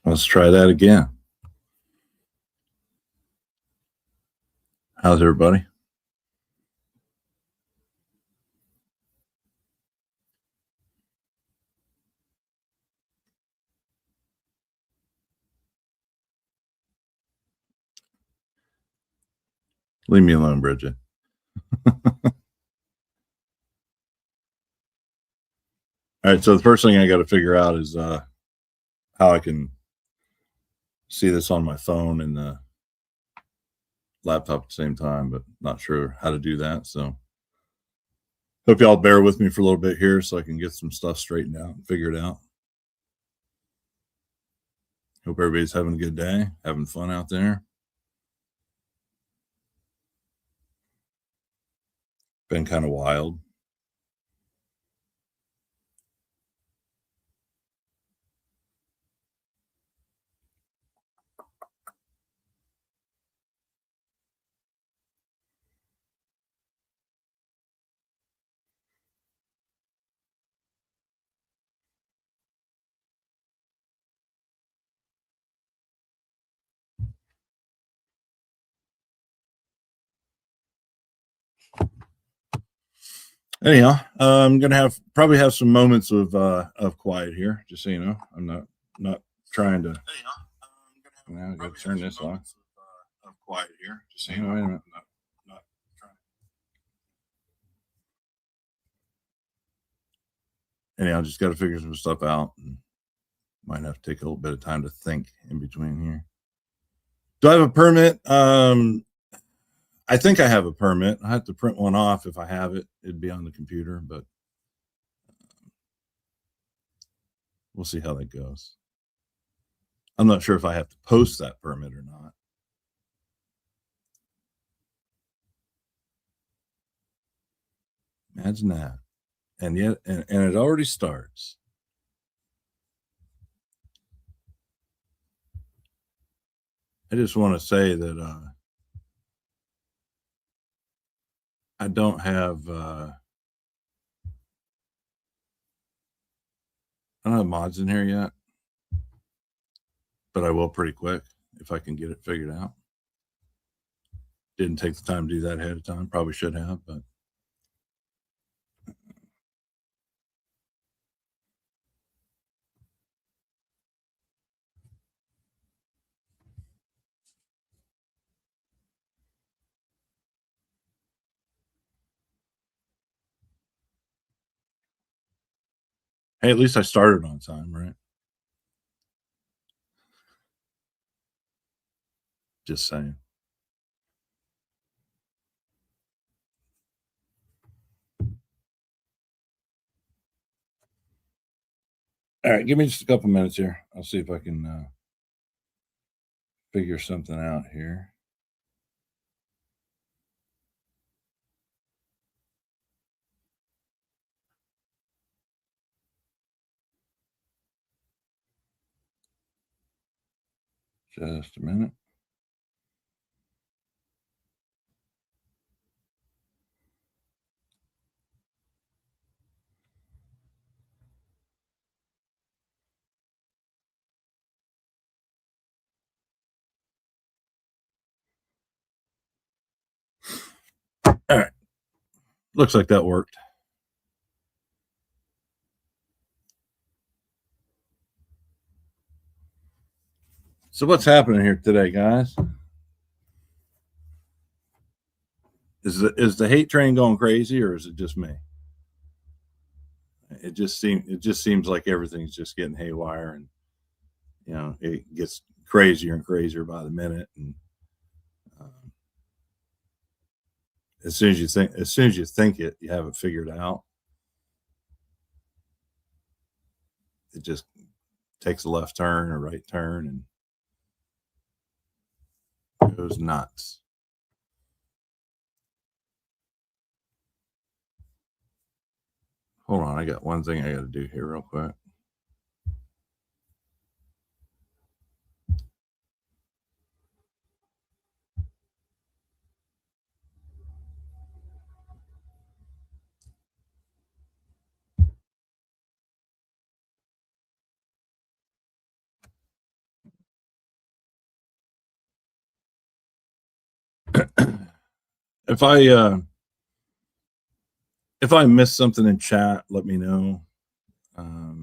Let's try that again. How's everybody? Leave me alone, Bridget. All right, so the first thing I got to figure out is how I can see this on my phone and the laptop at the same time, but not sure how to do that. So hope y'all bear with me for a little bit here so I can get some stuff straightened out and figured out. Hope everybody's having a good day, having fun out there. Been kind of wild. Anyhow, I'm gonna probably have some moments of quiet here, just so you know. I'm not trying to. Now I got to turn this off. Of quiet here, just so you know. Wait a minute. Not trying. Anyhow, just got to figure some stuff out. And might have to take a little bit of time to think in between here. Do I have a permit? I think I have a permit. I have to print one off. If I have it, it'd be on the computer, but we'll see how that goes. I'm not sure if I have to post that permit or not. Imagine that. And yet, and it already starts. I just want to say that I don't have I don't have mods in here yet, but I will pretty quick if I can get it figured out. Didn't take the time to do that ahead of time. Probably should have, but hey, at least I started on time, right? Just saying. All right, give me just a couple minutes here. I'll see if I can figure something out here. Just a minute. All right. Looks like that worked. So what's happening here today, guys? Is the hate train going crazy, or is it just me? It just seems like everything's just getting haywire, and it gets crazier and crazier by the minute. And um, as soon as you think it, you have it figured out. It just takes a left turn or right turn and goes nuts. Hold on, I got one thing I got to do here real quick. if I miss something in chat, let me know. I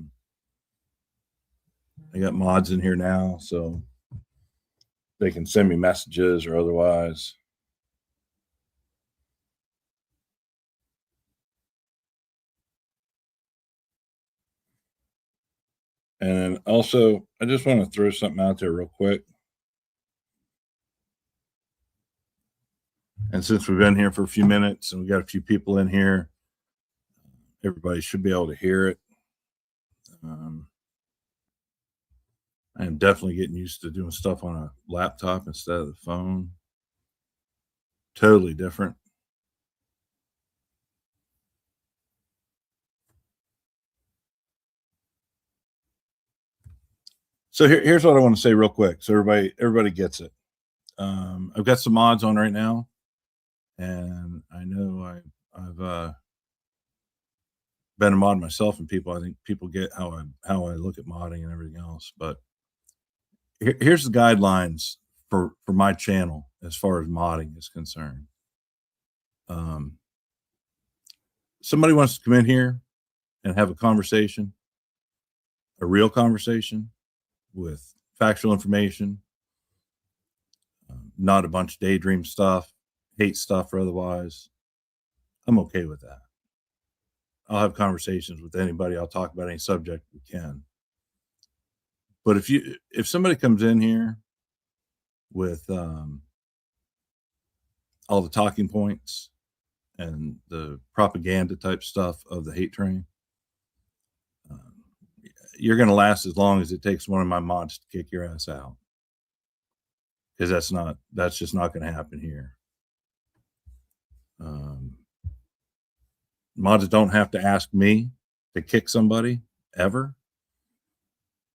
got mods in here now, so they can send me messages or otherwise. And also, I just want to throw something out there real quick. And since we've been here for a few minutes and we got a few people in here, everybody should be able to hear it. I am definitely getting used to doing stuff on a laptop instead of the phone. Totally different. So here's what I want to say real quick, so everybody gets it. I've got some mods on right now, and I know I've been a mod myself, and I think people get how I look at modding and everything else. But here's the guidelines for my channel as far as modding is concerned. Somebody wants to come in here and have a conversation, a real conversation with factual information, not a bunch of daydream stuff, hate stuff, or otherwise, I'm okay with that. I'll have conversations with anybody. I'll talk about any subject we can. But if somebody comes in here with all the talking points and the propaganda type stuff of the hate train, you're going to last as long as it takes one of my mods to kick your ass out, because that's just not going to happen here. Mods don't have to ask me to kick somebody ever.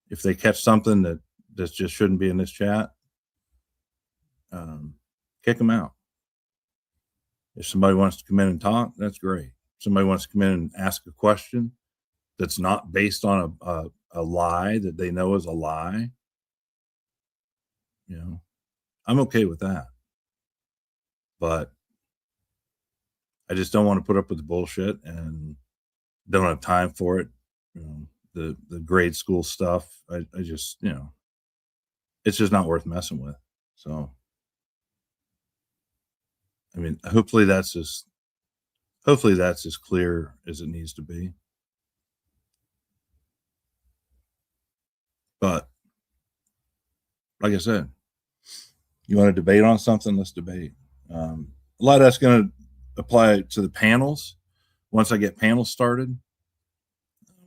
If they catch something that just shouldn't be in this chat, kick them out. If somebody wants to come in and talk, that's great. If somebody wants to come in and ask a question that's not based on a lie that they know is a lie, I'm okay with that. But I just don't want to put up with the bullshit and don't have time for it. The grade school stuff, I just, it's just not worth messing with. So, I mean, hopefully that's as clear as it needs to be. But like I said, you want to debate on something, let's debate. A lot of that's going to apply to the panels once I get panels started,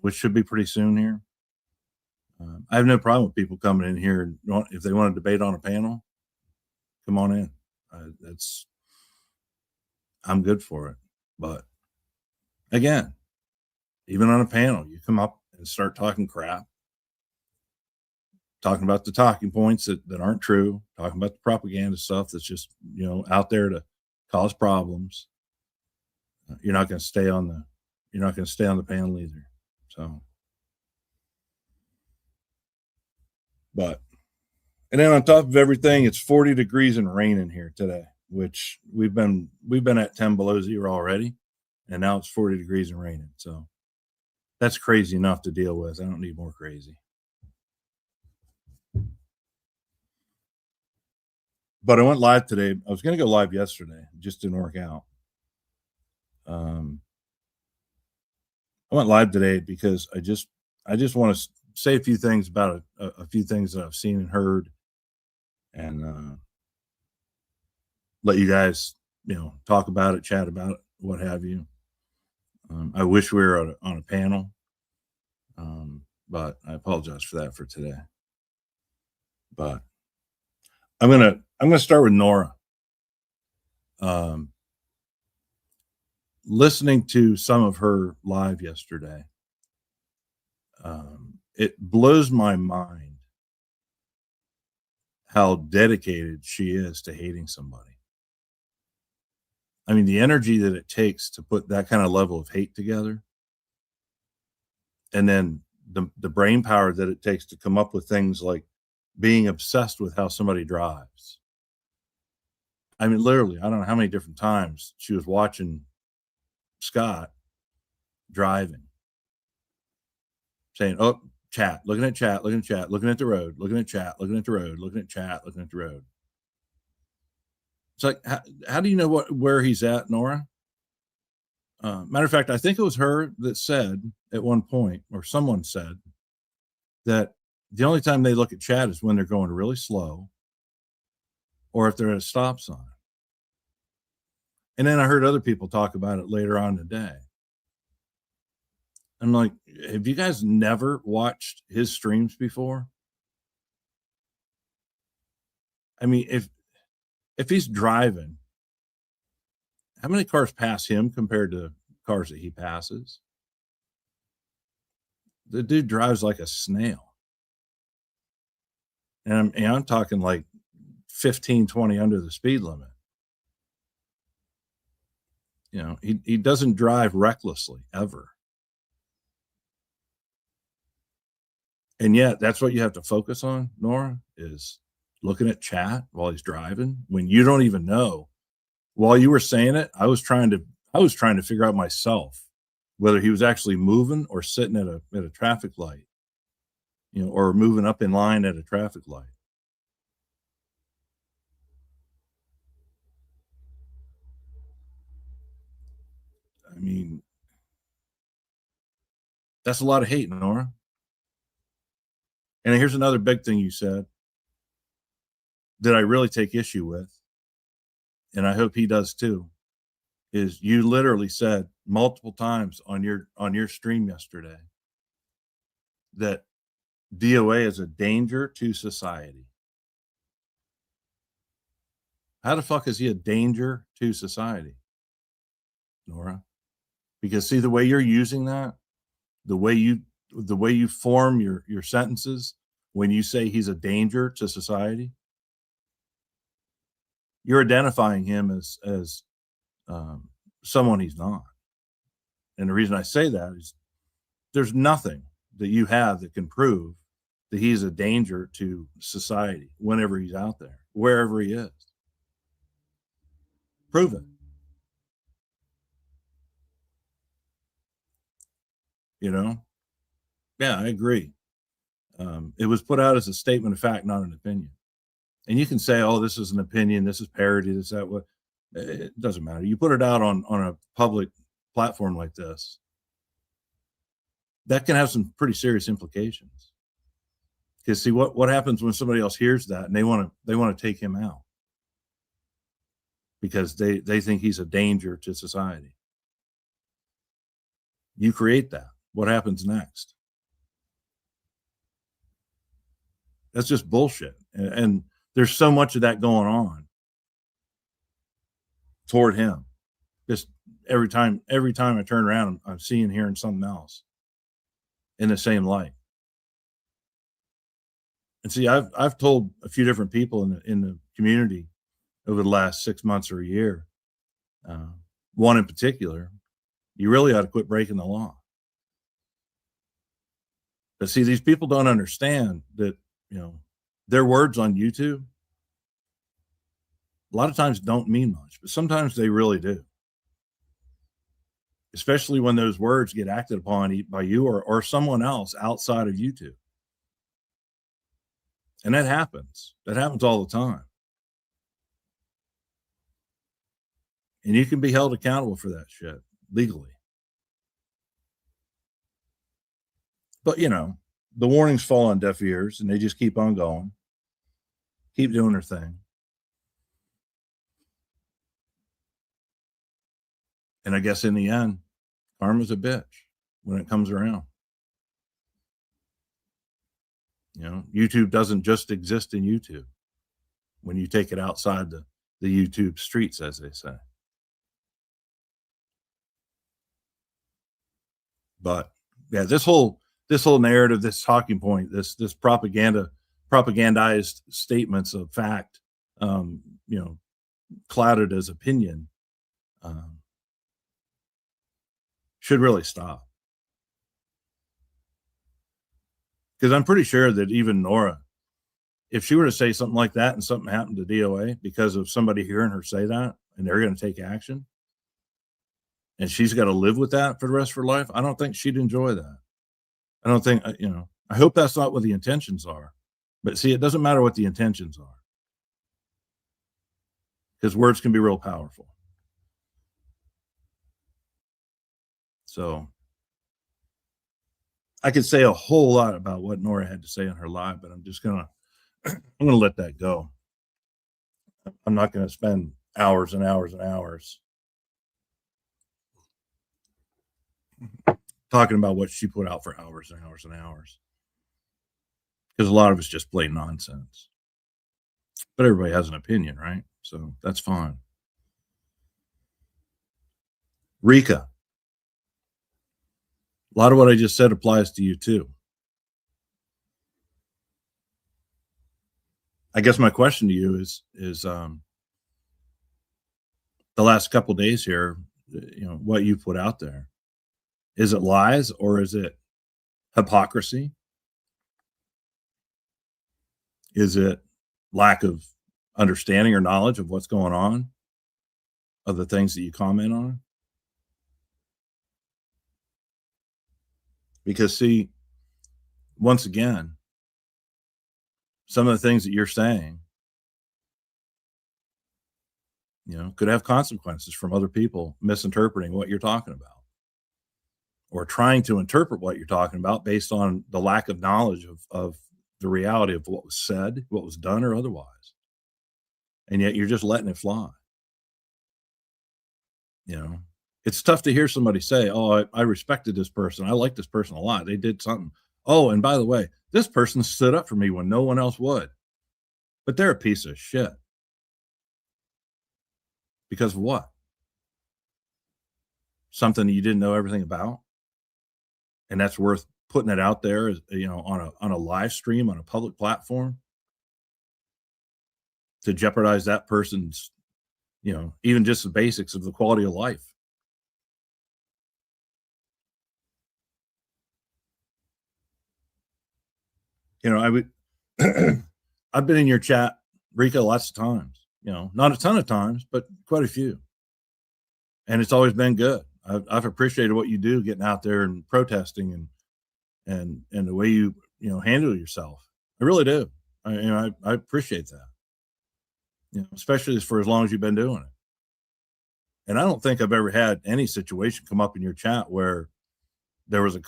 which should be pretty soon here. I have no problem with people coming in here and if they want to debate on a panel, come on in. I'm good for it. But again, even on a panel, you come up and start talking crap, talking about the talking points that aren't true, talking about the propaganda stuff that's just, out there to cause problems. You're not going to stay on the panel either. So, and then on top of everything, it's 40 degrees and raining here today, which we've been at 10 below zero already, and now it's 40 degrees and raining. So that's crazy enough to deal with. I don't need more crazy. But I went live today. I was going to go live yesterday. It just didn't work out. I went live today because I just want to say a few things about a few things that I've seen and heard, and let you guys, talk about it, chat about it, what have you. I wish we were on a panel, but I apologize for that for today. But I'm gonna start with Nora. Listening to some of her live yesterday, it blows my mind how dedicated she is to hating somebody. I mean, the energy that it takes to put that kind of level of hate together, and then the brain power that it takes to come up with things like being obsessed with how somebody drives. I mean, literally, I don't know how many different times she was watching Scott driving, saying, "Oh, chat, looking at chat, looking at chat, looking at the road, looking at chat, looking at the road, looking at chat, looking at the road." It's like, how do you know where he's at, Nora? Matter of fact, I think it was her that said at one point, or someone said, that the only time they look at chat is when they're going really slow or if they're at a stop sign. And then I heard other people talk about it later on in the day. I'm like, have you guys never watched his streams before? I mean, if he's driving, how many cars pass him compared to cars that he passes? The dude drives like a snail. And I'm talking like 15, 20 under the speed limit. You know, he doesn't drive recklessly ever. And yet that's what you have to focus on, Nora, is looking at chat while he's driving when you don't even know. While you were saying it, I was trying to figure out myself whether he was actually moving or sitting at a traffic light, you know, or moving up in line at a traffic light. I mean, that's a lot of hate, Nora. And here's another big thing you said that I really take issue with, and I hope he does too, is you literally said multiple times on your stream yesterday that DOA is a danger to society. How the fuck is he a danger to society, Nora? Because see the way you're using that, the way you form your sentences when you say he's a danger to society, you're identifying him as someone he's not. And the reason I say that is there's nothing that you have that can prove that he's a danger to society whenever he's out there, wherever he is. Prove it. You know? Yeah, I agree. It was put out as a statement of fact, not an opinion. And you can say, "Oh, this is an opinion. This is parody. This that what." It doesn't matter. You put it out on a public platform like this, that can have some pretty serious implications. Because see what happens when somebody else hears that and they want to take him out because they think he's a danger to society. You create that. What happens next? That's just bullshit. And there's so much of that going on toward him. Just every time I turn around, I'm seeing hearing something else in the same light. And see, I've told a few different people in the community over the last 6 months or a year, one in particular, you really ought to quit breaking the law. But see, these people don't understand that, you know, their words on YouTube a lot of times don't mean much, but sometimes they really do. Especially when those words get acted upon by you or someone else outside of YouTube. And that happens. That happens all the time. And you can be held accountable for that shit legally. But, you know, the warnings fall on deaf ears and they just keep on going, keep doing their thing. And I guess in the end, karma's a bitch when it comes around. You know, YouTube doesn't just exist in YouTube when you take it outside the YouTube streets, as they say. But yeah, this whole narrative, this talking point, this propagandized statements of fact, you know, clouded as opinion, should really stop. Because I'm pretty sure that even Nora if she were to say something like that and something happened to DOA because of somebody hearing her say that and they're going to take action and she's got to live with that for the rest of her life, I don't think she'd enjoy that. I don't think, I hope that's not what the intentions are. But see, it doesn't matter what the intentions are because words can be real powerful. So I could say a whole lot about what Nora had to say on her live, but I'm going to let that go. I'm not going to spend hours and hours and hours talking about what she put out for hours and hours and hours. Because a lot of it's just plain nonsense. But everybody has an opinion, right? So that's fine. Rika. A lot of what I just said applies to you too. I guess my question to you is the last couple of days here, what you put out there, is it lies or is it hypocrisy? Is it lack of understanding or knowledge of what's going on, of the things that you comment on? Because see, once again, some of the things that you're saying, could have consequences from other people misinterpreting what you're talking about or trying to interpret what you're talking about based on the lack of knowledge of the reality of what was said, what was done, or otherwise. And yet you're just letting it fly. It's tough to hear somebody say, oh, I respected this person. I like this person a lot. They did something. Oh, and by the way, this person stood up for me when no one else would. But they're a piece of shit. Because of what? Something you didn't know everything about? And that's worth putting it out there, on a live stream, on a public platform, to jeopardize that person's, even just the basics of the quality of life. I would, I've been in your chat, Rika, lots of times, not a ton of times, but quite a few. And it's always been good. I've appreciated what you do, getting out there and protesting and the way you, handle yourself. I really do. I appreciate that, especially for as long as you've been doing it. And I don't think I've ever had any situation come up in your chat where there was a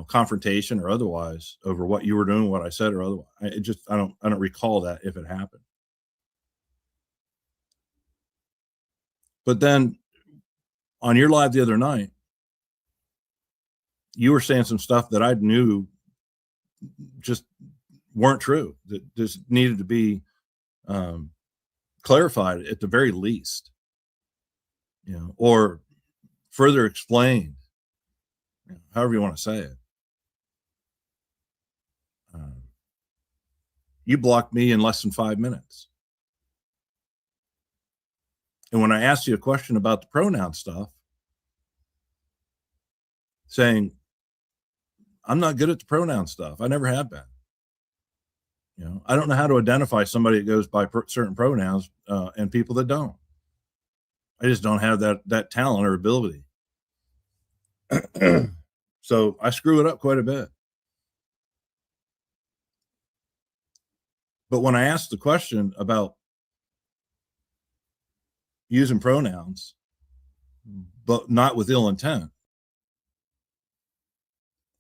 confrontation or otherwise over what you were doing, what I said, or otherwise. I don't recall that if it happened. But then on your live the other night, you were saying some stuff that I knew just weren't true, that just needed to be clarified at the very least, or further explained, however you want to say it. You blocked me in less than 5 minutes. And when I asked you a question about the pronoun stuff, saying, I'm not good at the pronoun stuff. I never have been. I don't know how to identify somebody that goes by certain pronouns and people that don't. I just don't have that talent or ability. So I screw it up quite a bit. But when I asked the question about using pronouns, but not with ill intent,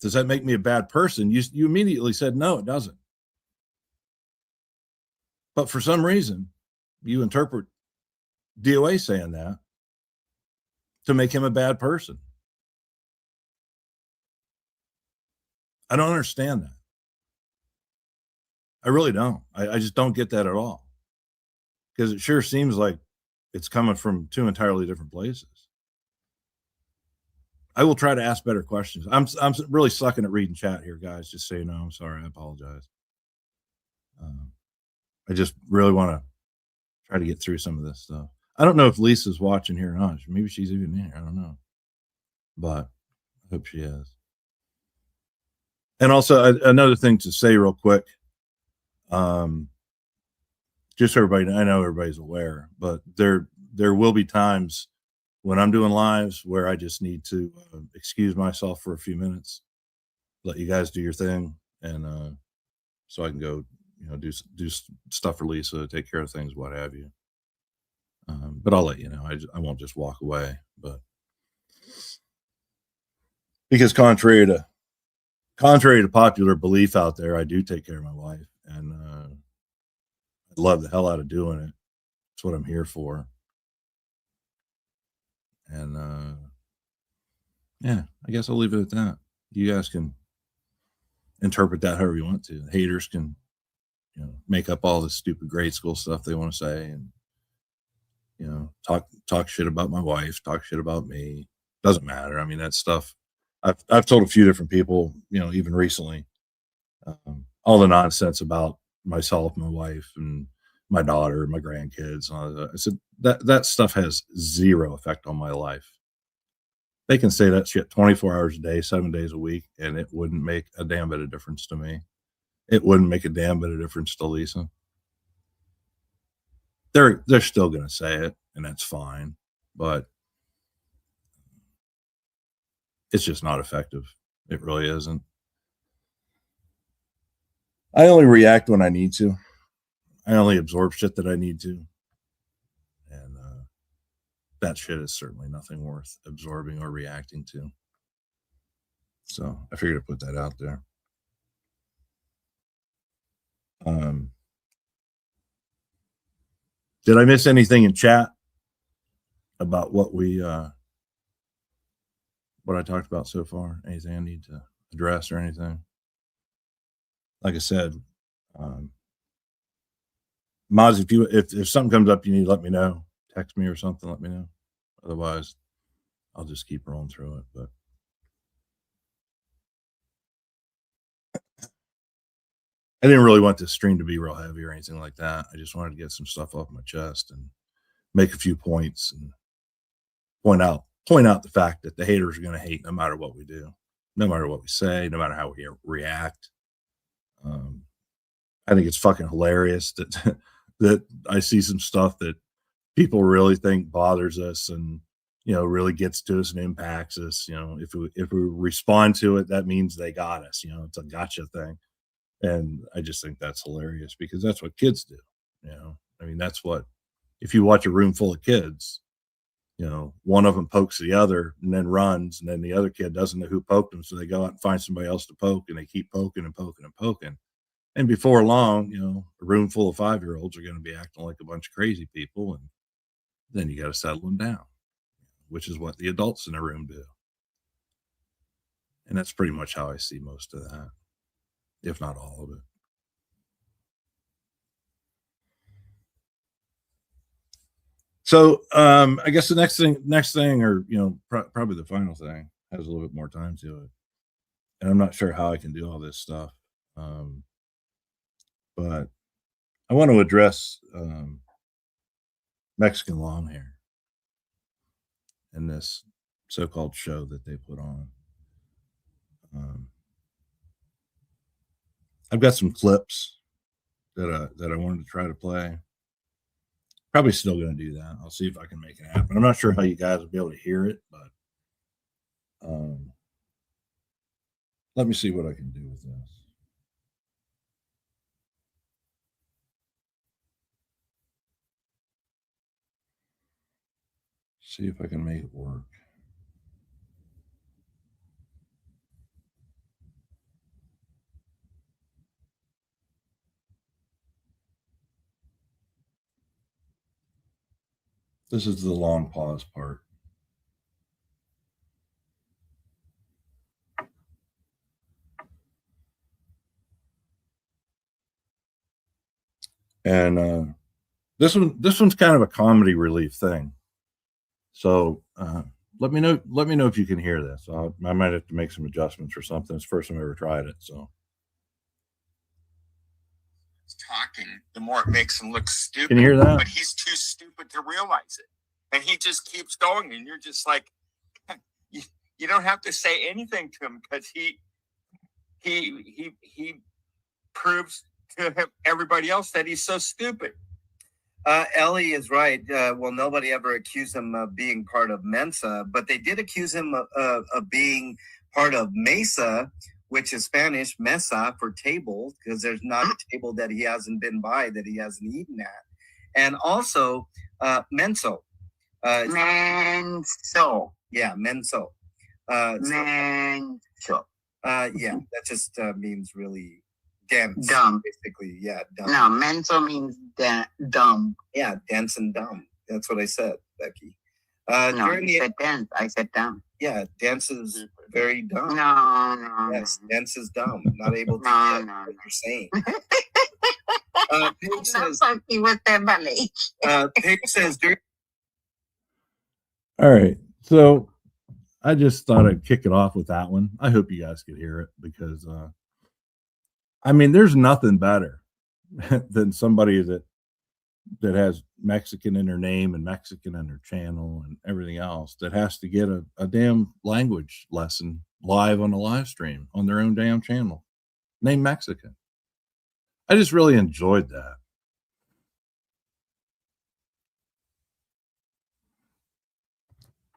does that make me a bad person? You immediately said, no, it doesn't. But for some reason, you interpret DOA saying that to make him a bad person. I don't understand that. I really don't. I just don't get that at all. Because it sure seems like it's coming from two entirely different places. I will try to ask better questions. I'm really sucking at reading chat here, guys. Just so you know, I'm sorry. I apologize. I just really want to try to get through some of this stuff. I don't know if Lisa's watching here or not. Maybe she's even in here. I don't know. But I hope she is. And also, another thing to say real quick. just so everybody, I know everybody's aware, but there will be times when I'm doing lives where I just need to excuse myself for a few minutes, let you guys do your thing, and so I can go, do stuff for Lisa, take care of things, what have you. But I'll let you know. I won't just walk away, but because contrary to popular belief out there, I do take care of my wife, and I love the hell out of doing it. It's what I'm here for. And yeah, I guess I'll leave it at that. You guys can interpret that however you want to. The haters can, make up all the stupid grade school stuff they want to say, and talk shit about my wife, talk shit about me. Doesn't matter. I mean, that stuff. I've told a few different people, even recently, all the nonsense about myself, my wife, and my daughter, my grandkids. And all that. I said that stuff has zero effect on my life. They can say that shit 24 hours a day, 7 days a week, and it wouldn't make a damn bit of difference to me. It wouldn't make a damn bit of difference to Lisa. They're still going to say it, and that's fine, but it's just not effective. It really isn't. I only react when I need to. I only absorb shit that I need to. And that shit is certainly nothing worth absorbing or reacting to. So I figured to put that out there. Did I miss anything in chat about what I talked about so far? Anything I need to address or anything? Like I said, Moz, if something comes up you need to let me know. Text me or something, let me know. Otherwise, I'll just keep rolling through it. But I didn't really want this stream to be real heavy or anything like that. I just wanted to get some stuff off my chest and make a few points and point out the fact that the haters are going to hate no matter what we do, no matter what we say, no matter how we react. I think it's fucking hilarious that that I see some stuff that people really think bothers us and really gets to us and impacts us. If we respond to it, that means they got us. It's a gotcha thing, and I just think that's hilarious because that's what kids do. I mean, that's what, if you watch a room full of kids, one of them pokes the other and then runs, and then the other kid doesn't know who poked them, so they go out and find somebody else to poke, and they keep poking and poking and poking. And before long, a room full of 5-year-olds are going to be acting like a bunch of crazy people, and then you got to settle them down, which is what the adults in the room do. And that's pretty much how I see most of that, if not all of it. So I guess the next thing, or probably the final thing, has a little bit more time to it, and I'm not sure how I can do all this stuff, but I want to address Mexican long hair in this so-called show that they put on. I've got some clips that I wanted to try to play. Probably still going to do that. I'll see if I can make it happen. I'm not sure how you guys will be able to hear it, but let me see what I can do with this. See if I can make it work. This is the long pause part. And this one's kind of a comedy relief thing. So let me know if you can hear this. I might have to make some adjustments or something. It's the first time I ever tried it. So talking, the more it makes him look stupid. Can you hear that? But he's too stupid to realize it. And he just keeps going, and you're just like, you don't have to say anything to him because he proves to everybody else that he's so stupid. Ellie is right. Well, nobody ever accused him of being part of Mensa, but they did accuse him of being part of Mesa, which is Spanish mesa for table, because there's not a table that he hasn't been by that he hasn't eaten at. And also menso. Menso. Yeah, menso. Menso. Yeah, that just means really dense. Dumb. Basically, yeah, dumb. No, menso means dumb. Yeah, dense and dumb. That's what I said, Becky. No, you said dense. I said dumb. Yeah, dense is very dumb. No. Yes, dense is dumb. Not able to get what you're saying. Pig says, Pig says, All right. So I just thought I'd kick it off with that one. I hope you guys could hear it because, I mean, there's nothing better than somebody that has Mexican in their name and Mexican in their channel and everything else that has to get a damn language lesson live on a live stream on their own damn channel named Mexican. I just really enjoyed that.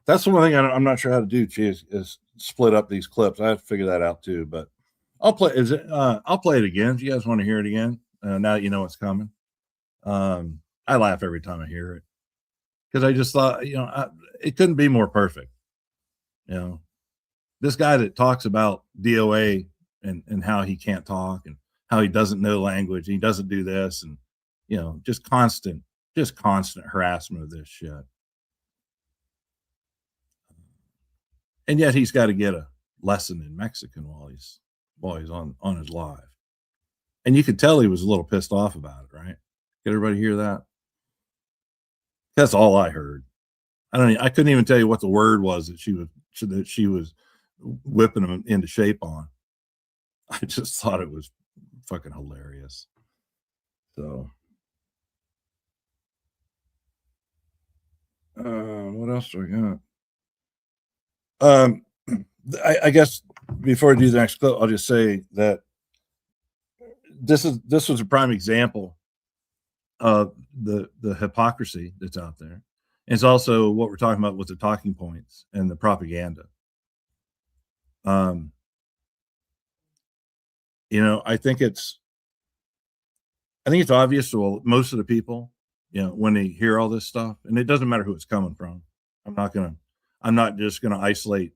That's the one thing I'm not sure how to do, Cheese, is split up these clips. I have to figure that out too, but I'll play. I'll play it again. Do you guys want to hear it again? Now that you know what's coming. I laugh every time I hear it because I just thought, it couldn't be more perfect. This guy that talks about DOA and how he can't talk and how he doesn't know language, and he doesn't do this, and just constant harassment of this shit. And yet he's got to get a lesson in Mexican while he's on his live. And you could tell he was a little pissed off about it, right? Did everybody hear that? That's all I heard. I couldn't even tell you what the word was that she was whipping him into shape on. I just thought it was fucking hilarious. So what else do I got? I guess before I do the next clip, I'll just say that this was a prime example of the hypocrisy that's out there. And it's also what we're talking about with the talking points and the propaganda. I think it's obvious to most of the people, when they hear all this stuff, and it doesn't matter who it's coming from. I'm not just gonna isolate,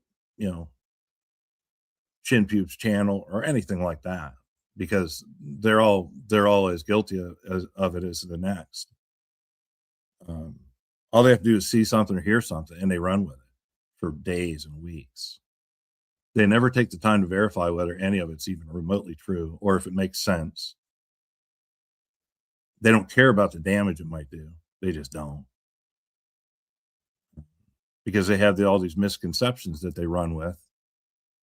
Chin Pube's channel or anything like that, because they're all as guilty of it as the next. All they have to do is see something or hear something, and they run with it for days and weeks. They never take the time to verify whether any of it's even remotely true or if it makes sense. They don't care about the damage it might do. They just don't. Because they have all these misconceptions that they run with.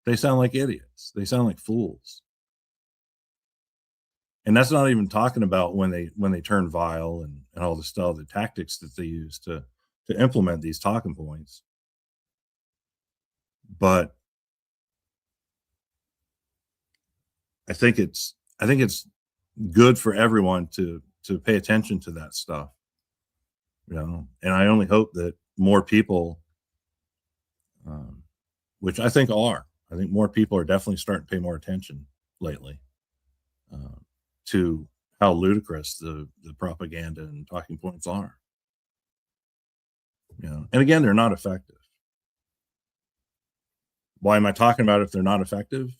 They sound like idiots. They sound like fools. And that's not even talking about when they turn vile and all the stuff, the tactics that they use to implement these talking points. But I think it's good for everyone to pay attention to that stuff. And I only hope that more people, which I think more people are definitely starting to pay more attention lately to how ludicrous the propaganda and talking points are. And again, they're not effective. Why am I talking about if they're not effective?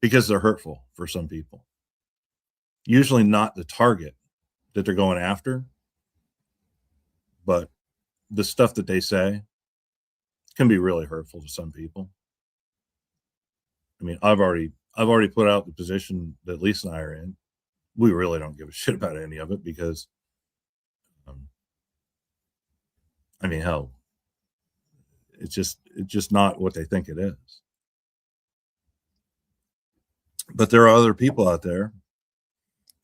Because they're hurtful for some people. Usually not the target that they're going after, but the stuff that they say can be really hurtful to some people. I mean, I've already put out the position that Lisa and I are in. We really don't give a shit about any of it because, hell, it's just not what they think it is. But there are other people out there,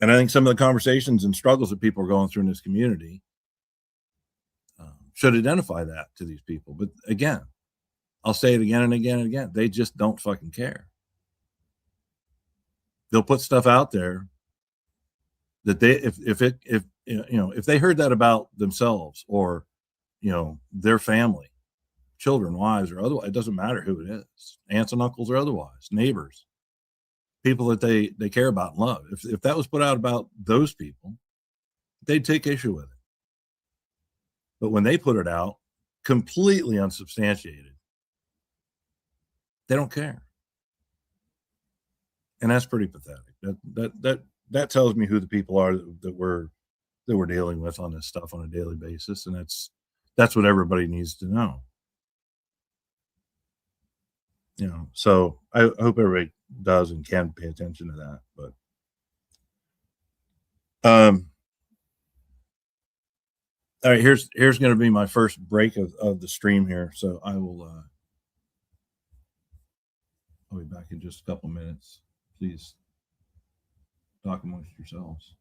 and I think some of the conversations and struggles that people are going through in this community should identify that to these people. But again, I'll say it again and again and again. They just don't fucking care. they'll put stuff out there that they, if they heard that about themselves or, their family, children, wives, or otherwise, it doesn't matter who it is, aunts and uncles or otherwise, neighbors, people that they care about and love. If that was put out about those people, they'd take issue with it. But when they put it out completely unsubstantiated, they don't care. And that's pretty pathetic. That tells me who the people are that we're dealing with on this stuff on a daily basis. And that's what everybody needs to know. So I hope everybody does and can pay attention to that. But all right, here's going to be my first break of the stream here. So I'll be back in just a couple minutes. Please talk amongst yourselves.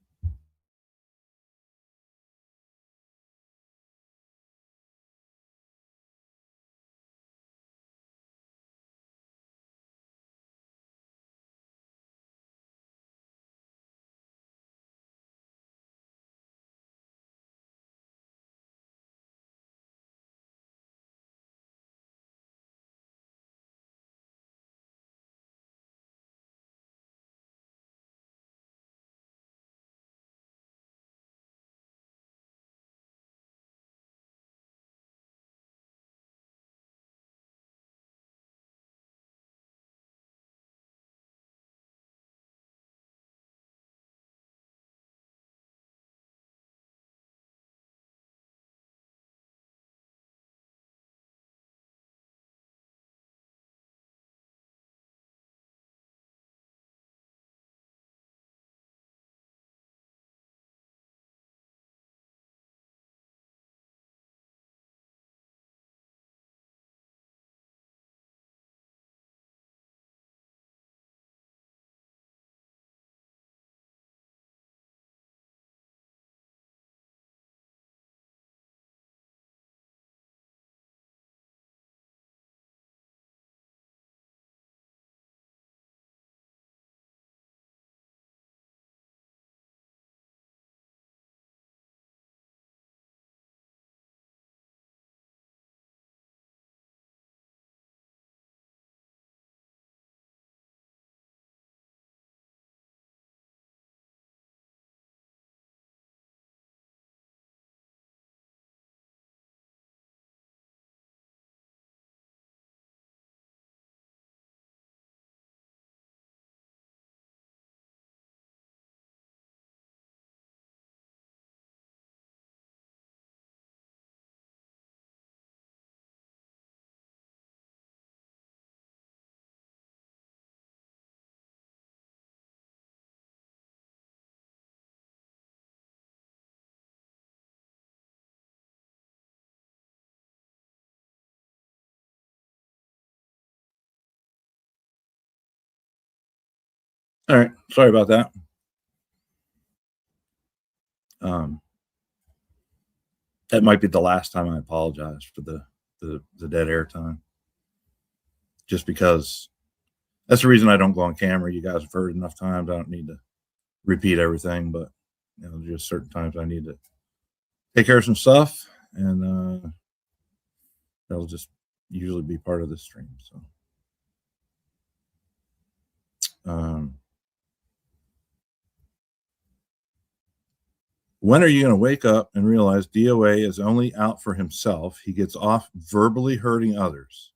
All right, sorry about that. That might be the last time I apologize for the dead air time. Just because that's the reason I don't go on camera. You guys have heard enough times. I don't need to repeat everything, but just certain times I need to take care of some stuff, and that'll just usually be part of the stream. So, when are you going to wake up and realize DOA is only out for himself? He gets off verbally hurting others.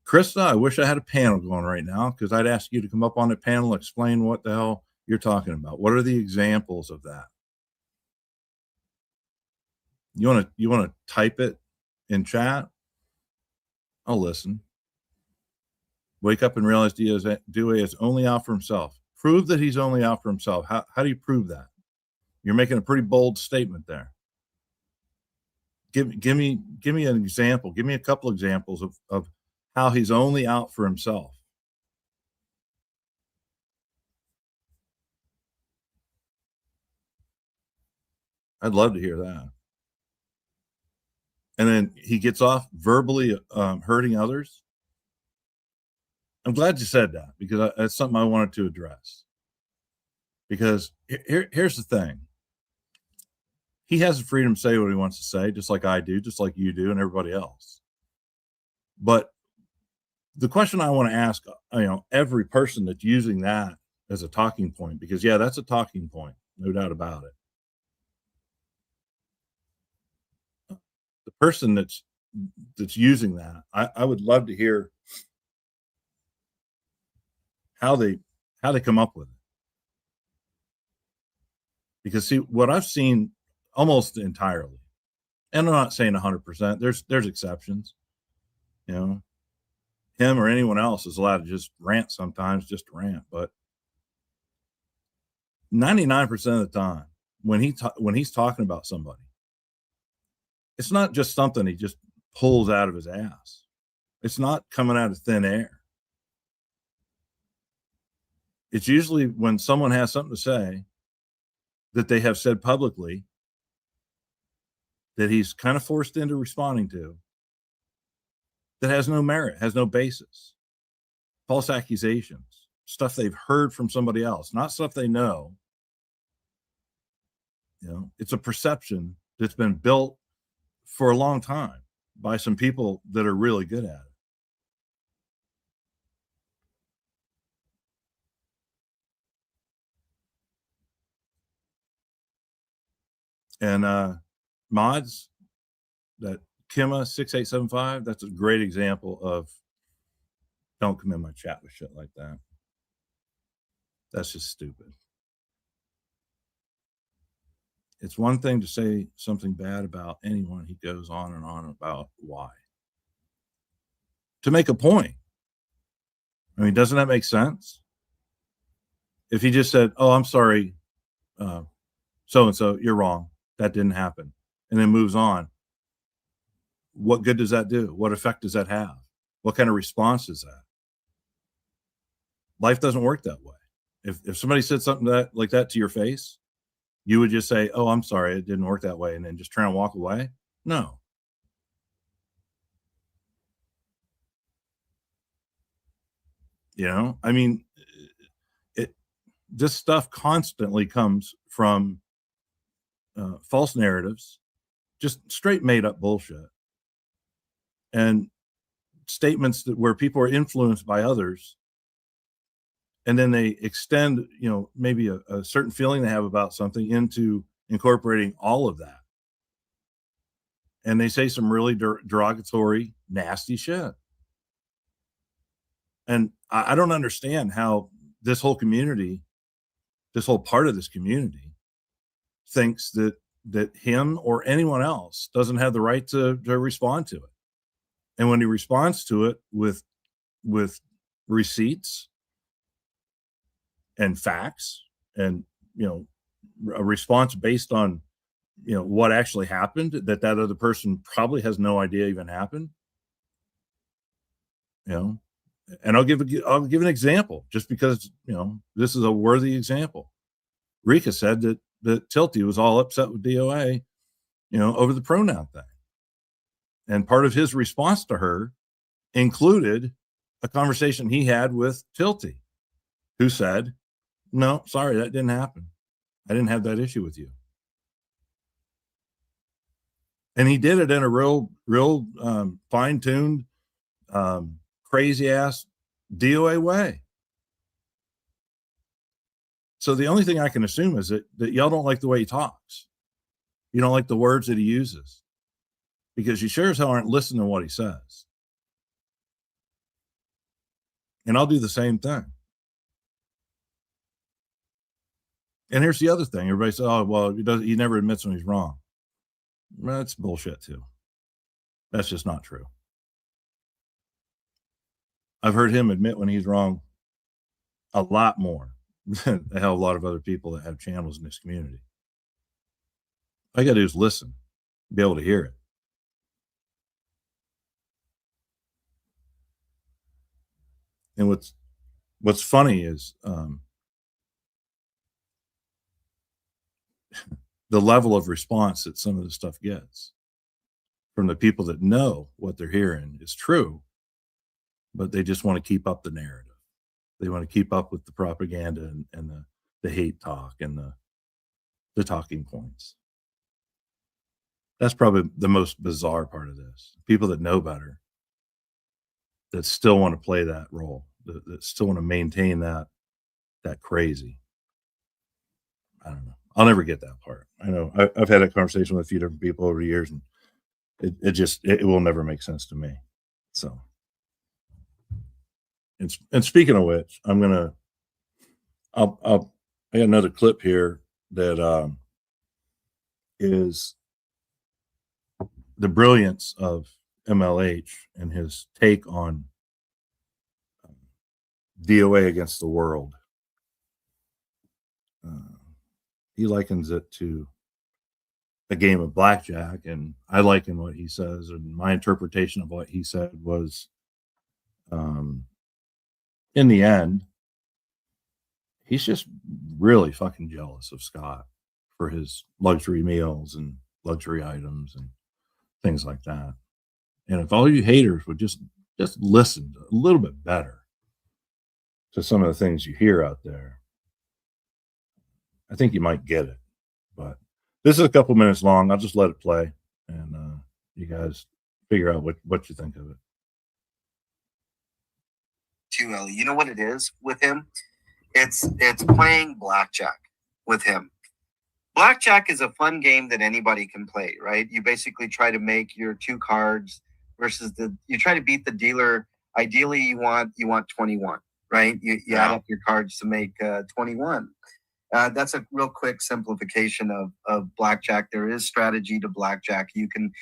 Krista, I wish I had a panel going right now because I'd ask you to come up on the panel, explain what the hell you're talking about. What are the examples of that? You want to type it in chat? I'll listen. Wake up and realize DOA is only out for himself. Prove that he's only out for himself. How do you prove that? You're making a pretty bold statement there. Give me an example. Give me a couple examples of how he's only out for himself. I'd love to hear that. And then he gets off verbally hurting others. I'm glad you said that, because that's something I wanted to address. Because here's the thing. He has the freedom to say what he wants to say, just like I do, just like you do, and everybody else. But the question I want to ask, every person that's using that as a talking point, because yeah, that's a talking point, no doubt about it. The person that's using that, I would love to hear how they come up with it. Because see, what I've seen almost entirely, and I'm not saying 100%, there's exceptions, him or anyone else is allowed to just rant sometimes, just to rant, but 99% of the time when he's talking about somebody, it's not just something he just pulls out of his ass. It's not coming out of thin air. It's usually when someone has something to say that they have said publicly that he's kind of forced into responding to, that has no merit, has no basis. False accusations, stuff they've heard from somebody else, not stuff they know. It's a perception that's been built for a long time by some people that are really good at it. And mods, that Kima 6875, that's a great example of don't come in my chat with shit like that. That's just stupid. It's one thing to say something bad about anyone. He goes on and on about why. To make a point. I mean, doesn't that make sense? If he just said, "Oh, I'm sorry, so-and-so, you're wrong. That didn't happen," and then moves on, what good does that do? What effect does that have? What kind of response is that? Life doesn't work that way. If somebody said something like that to your face, you would just say, "Oh, I'm sorry, it didn't work that way," and then just try and walk away? No. I mean, this stuff constantly comes from false narratives, just straight made up bullshit, and statements where people are influenced by others, and then they extend, maybe a certain feeling they have about something into incorporating all of that. And they say some really derogatory, nasty shit. And I don't understand how this whole community, this whole part of this community, thinks that him or anyone else doesn't have the right to respond to it. And when he responds to it with receipts and facts, and a response based on what actually happened, that other person probably has no idea even happened. And I'll give an example, just because this is a worthy example. Rika said that Tilty was all upset with DOA, over the pronoun thing. And part of his response to her included a conversation he had with Tilty, who said, "No, sorry, that didn't happen. I didn't have that issue with you." And he did it in a real fine-tuned, crazy ass DOA way. So the only thing I can assume is that y'all don't like the way he talks. You don't like the words that he uses, because you sure as hell aren't listening to what he says. And I'll do the same thing. And here's the other thing. Everybody says, "Oh, well, he never admits when he's wrong." Well, that's bullshit too. That's just not true. I've heard him admit when he's wrong a lot more than a hell of a lot of other people that have channels in this community. All you gotta do is listen, be able to hear it. And what's funny is the level of response that some of this stuff gets from the people that know what they're hearing is true, but they just want to keep up the narrative. They want to keep up with the propaganda and the hate talk and the talking points. That's probably the most bizarre part of this. People that know better, that still want to play that role, that still want to maintain that crazy. I don't know. I'll never get that part. I know I've had that conversation with a few different people over the years, and it will never make sense to me. So, and speaking of which, I got another clip here that is the brilliance of MLH and his take on DOA against the world. He likens it to a game of blackjack, and I liken what he says, and my interpretation of what he said was, in the end, he's just really fucking jealous of Scott for his luxury meals and luxury items and things like that. And if all you haters would just listen a little bit better to some of the things you hear out there, I think you might get it. But this is a couple minutes long. I'll just let it play, and you guys figure out what you think of it. To Ellie, you know what it is with him? It's playing blackjack with him. Blackjack is a fun game that anybody can play, right? You basically try to make your 2 cards versus you try to beat the dealer. Ideally, you want 21, right? You add up your cards to make 21. That's a real quick simplification of blackjack. There is strategy to blackjack. You can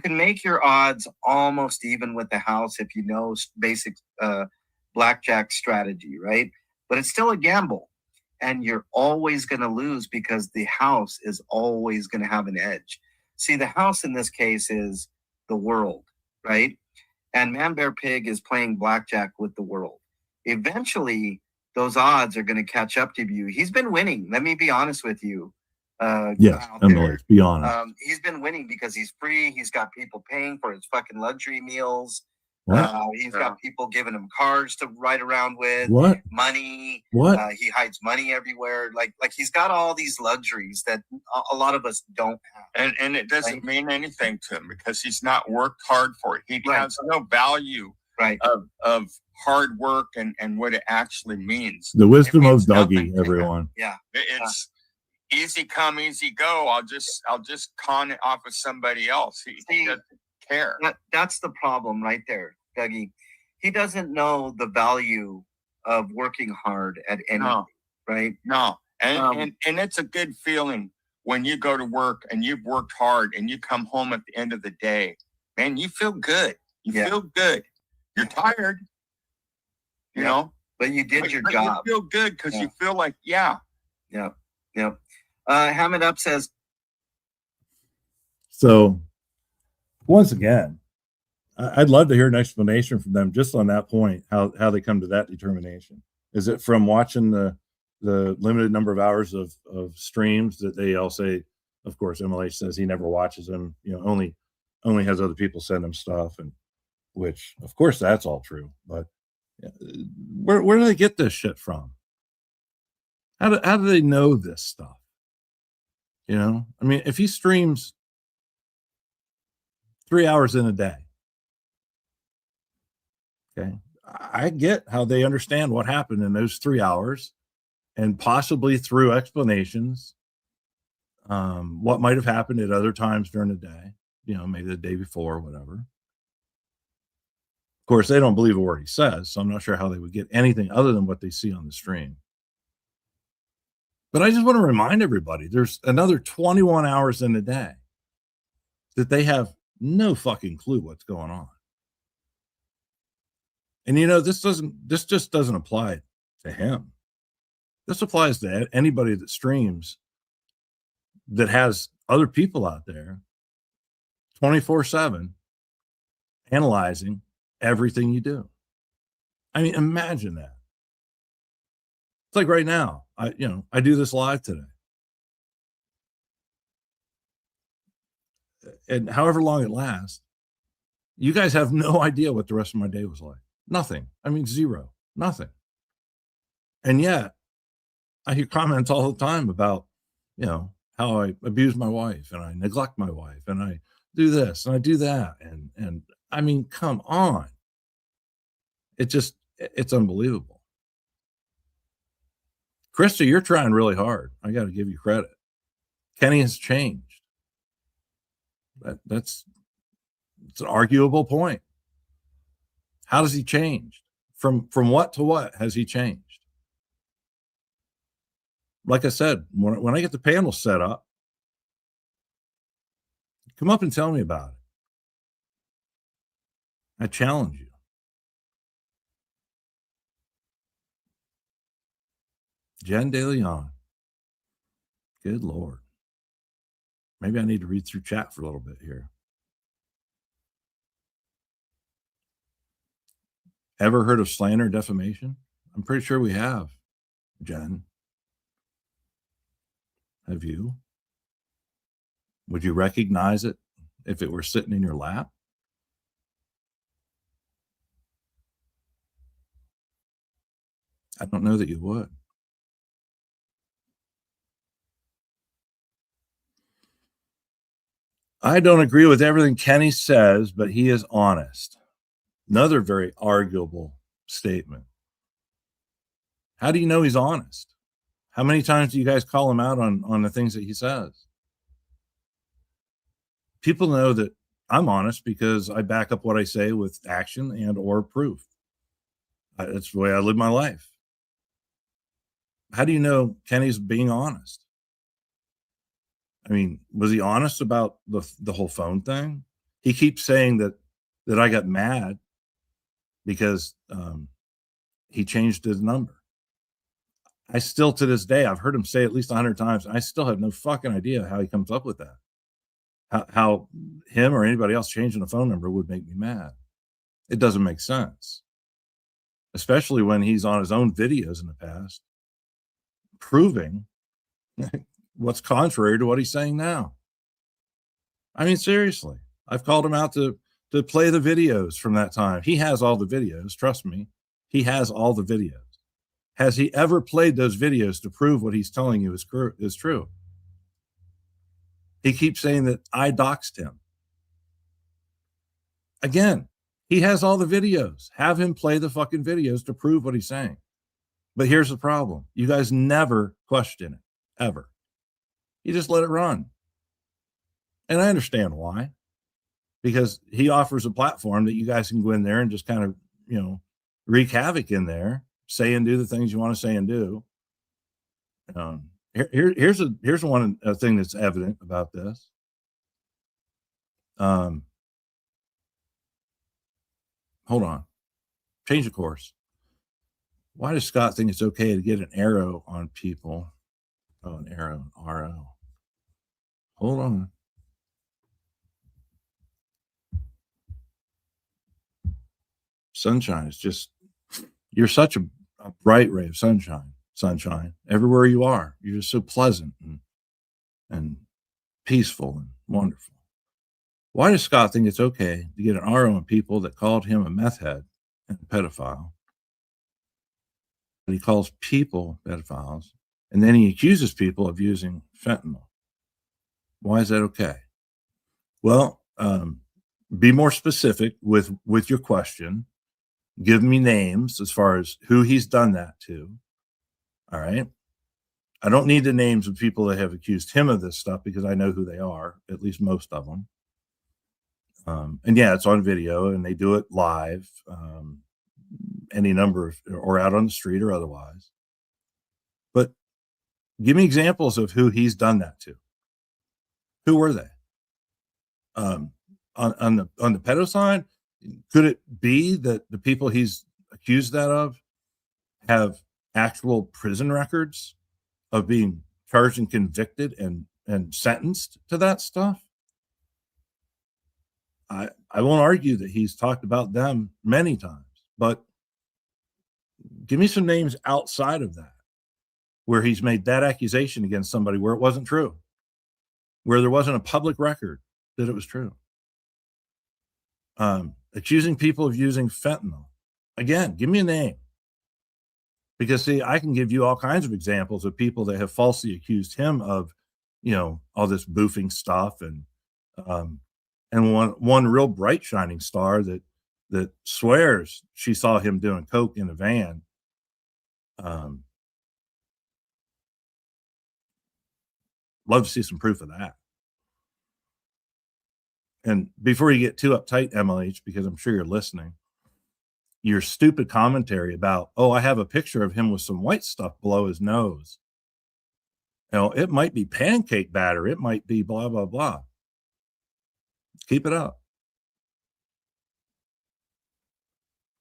make your odds almost even with the house if you know basic blackjack strategy, right? But it's still a gamble, and you're always going to lose because the house is always going to have an edge. See, the house in this case is the world, right? And Man Bear Pig is playing blackjack with the world. Eventually, those odds are going to catch up to you. He's been winning. Let me be honest with you. Yes, Emily, be honest. He's been winning because he's free. He's got people paying for his fucking luxury meals. He's got people giving him cars to ride around with. What? Money. What? He hides money everywhere. Like he's got all these luxuries that a lot of us don't have. And it doesn't mean anything to him because he's not worked hard for it. He has no value of hard work and what it actually means. The wisdom of Dougie, everyone. Yeah. It's easy come, easy go. I'll just con it off of somebody else. He doesn't care. That's the problem right there, Dougie. He doesn't know the value of working hard at anything, right? No. And it's a good feeling when you go to work and you've worked hard and you come home at the end of the day. Man, you feel good. You feel good. You're tired, you know, but you did your job. You feel good because you feel like, Ham It Up says. So, once again, I'd love to hear an explanation from them just on that point, how they come to that determination. Is it from watching the limited number of hours of streams that they all say? Of course, MLH says he never watches them. You know, only has other people send him stuff, and which, of course, that's all true. But where do they get this shit from? How do they know this stuff? You know, I mean, if he streams 3 hours in a day, okay, I get how they understand what happened in those 3 hours, and possibly through explanations, what might have happened at other times during the day. You know, maybe the day before, or whatever. Of course, they don't believe a word he says, so I'm not sure how they would get anything other than what they see on the stream. But I just want to remind everybody, there's another 21 hours in the day that they have no fucking clue what's going on. And you know, this just doesn't apply to him. This applies to anybody that streams that has other people out there 24/7 analyzing everything you do. I mean, imagine that. It's like right now, I do this live today. And however long it lasts, you guys have no idea what the rest of my day was like. Nothing. I mean, zero, nothing. And yet I hear comments all the time about, how I abuse my wife and I neglect my wife and I do this and I do that. And I mean, come on. It's unbelievable. Krista, you're trying really hard. I got to give you credit. Kenny has changed. It's an arguable point. How does he change? From what to what has he changed? Like I said, when I get the panel set up, come up and tell me about it. I challenge you. Jen De Leon. Good Lord. Maybe I need to read through chat for a little bit here. Ever heard of slander and defamation? I'm pretty sure we have, Jen. Have you? Would you recognize it if it were sitting in your lap? I don't know that you would. I don't agree with everything Kenny says, but he is honest. Another very arguable statement. How do you know he's honest? How many times do you guys call him out on the things that he says? People know that I'm honest because I back up what I say with action and or proof. That's the way I live my life. How do you know Kenny's being honest? I mean, was he honest about the whole phone thing? He keeps saying that I got mad because he changed his number. I still, to this day, I've heard him say at least 100 times, and I still have no fucking idea how he comes up with that. How him or anybody else changing a phone number would make me mad. It doesn't make sense, especially when he's on his own videos in the past, proving what's contrary to what he's saying now. I mean, seriously, I've called him out to play the videos from that time. He has all the videos. Trust me. He has all the videos. Has he ever played those videos to prove what he's telling you is true? He keeps saying that I doxed him. Again, he has all the videos. Have him play the fucking videos to prove what he's saying. But here's the problem. You guys never question it, ever. You just let it run. And I understand why. Because he offers a platform that you guys can go in there and just kind of, wreak havoc in there, say and do the things you want to say and do. Here's one thing that's evident about this. Hold on. Change of course. Why does Scott think it's okay to get an arrow on people? Oh, an arrow, RO. Hold on. Sunshine is just, you're such a bright ray of sunshine. Everywhere you are, you're just so pleasant and peaceful and wonderful. Why does Scott think it's okay to get an RO on people that called him a meth head and a pedophile? But he calls people pedophiles, and then he accuses people of using fentanyl. Why is that okay? Well, be more specific with your question. Give me names as far as who he's done that to. All right. I don't need the names of people that have accused him of this stuff because I know who they are, at least most of them. And yeah, it's on video and they do it live, any number of, or out on the street or otherwise. But give me examples of who he's done that to. Who were they? On the pedo side, could it be that the people he's accused that of have actual prison records of being charged and convicted and sentenced to that stuff? I won't argue that he's talked about them many times, but give me some names outside of that where he's made that accusation against somebody where it wasn't true, where there wasn't a public record that it was true. Accusing people of using fentanyl. Again, give me a name. Because see, I can give you all kinds of examples of people that have falsely accused him of, all this boofing stuff, and one real bright shining star that swears she saw him doing coke in a van. Love to see some proof of that. And before you get too uptight, MLH, because I'm sure you're listening, your stupid commentary about, oh, I have a picture of him with some white stuff below his nose. It might be pancake batter. It might be blah, blah, blah. Keep it up.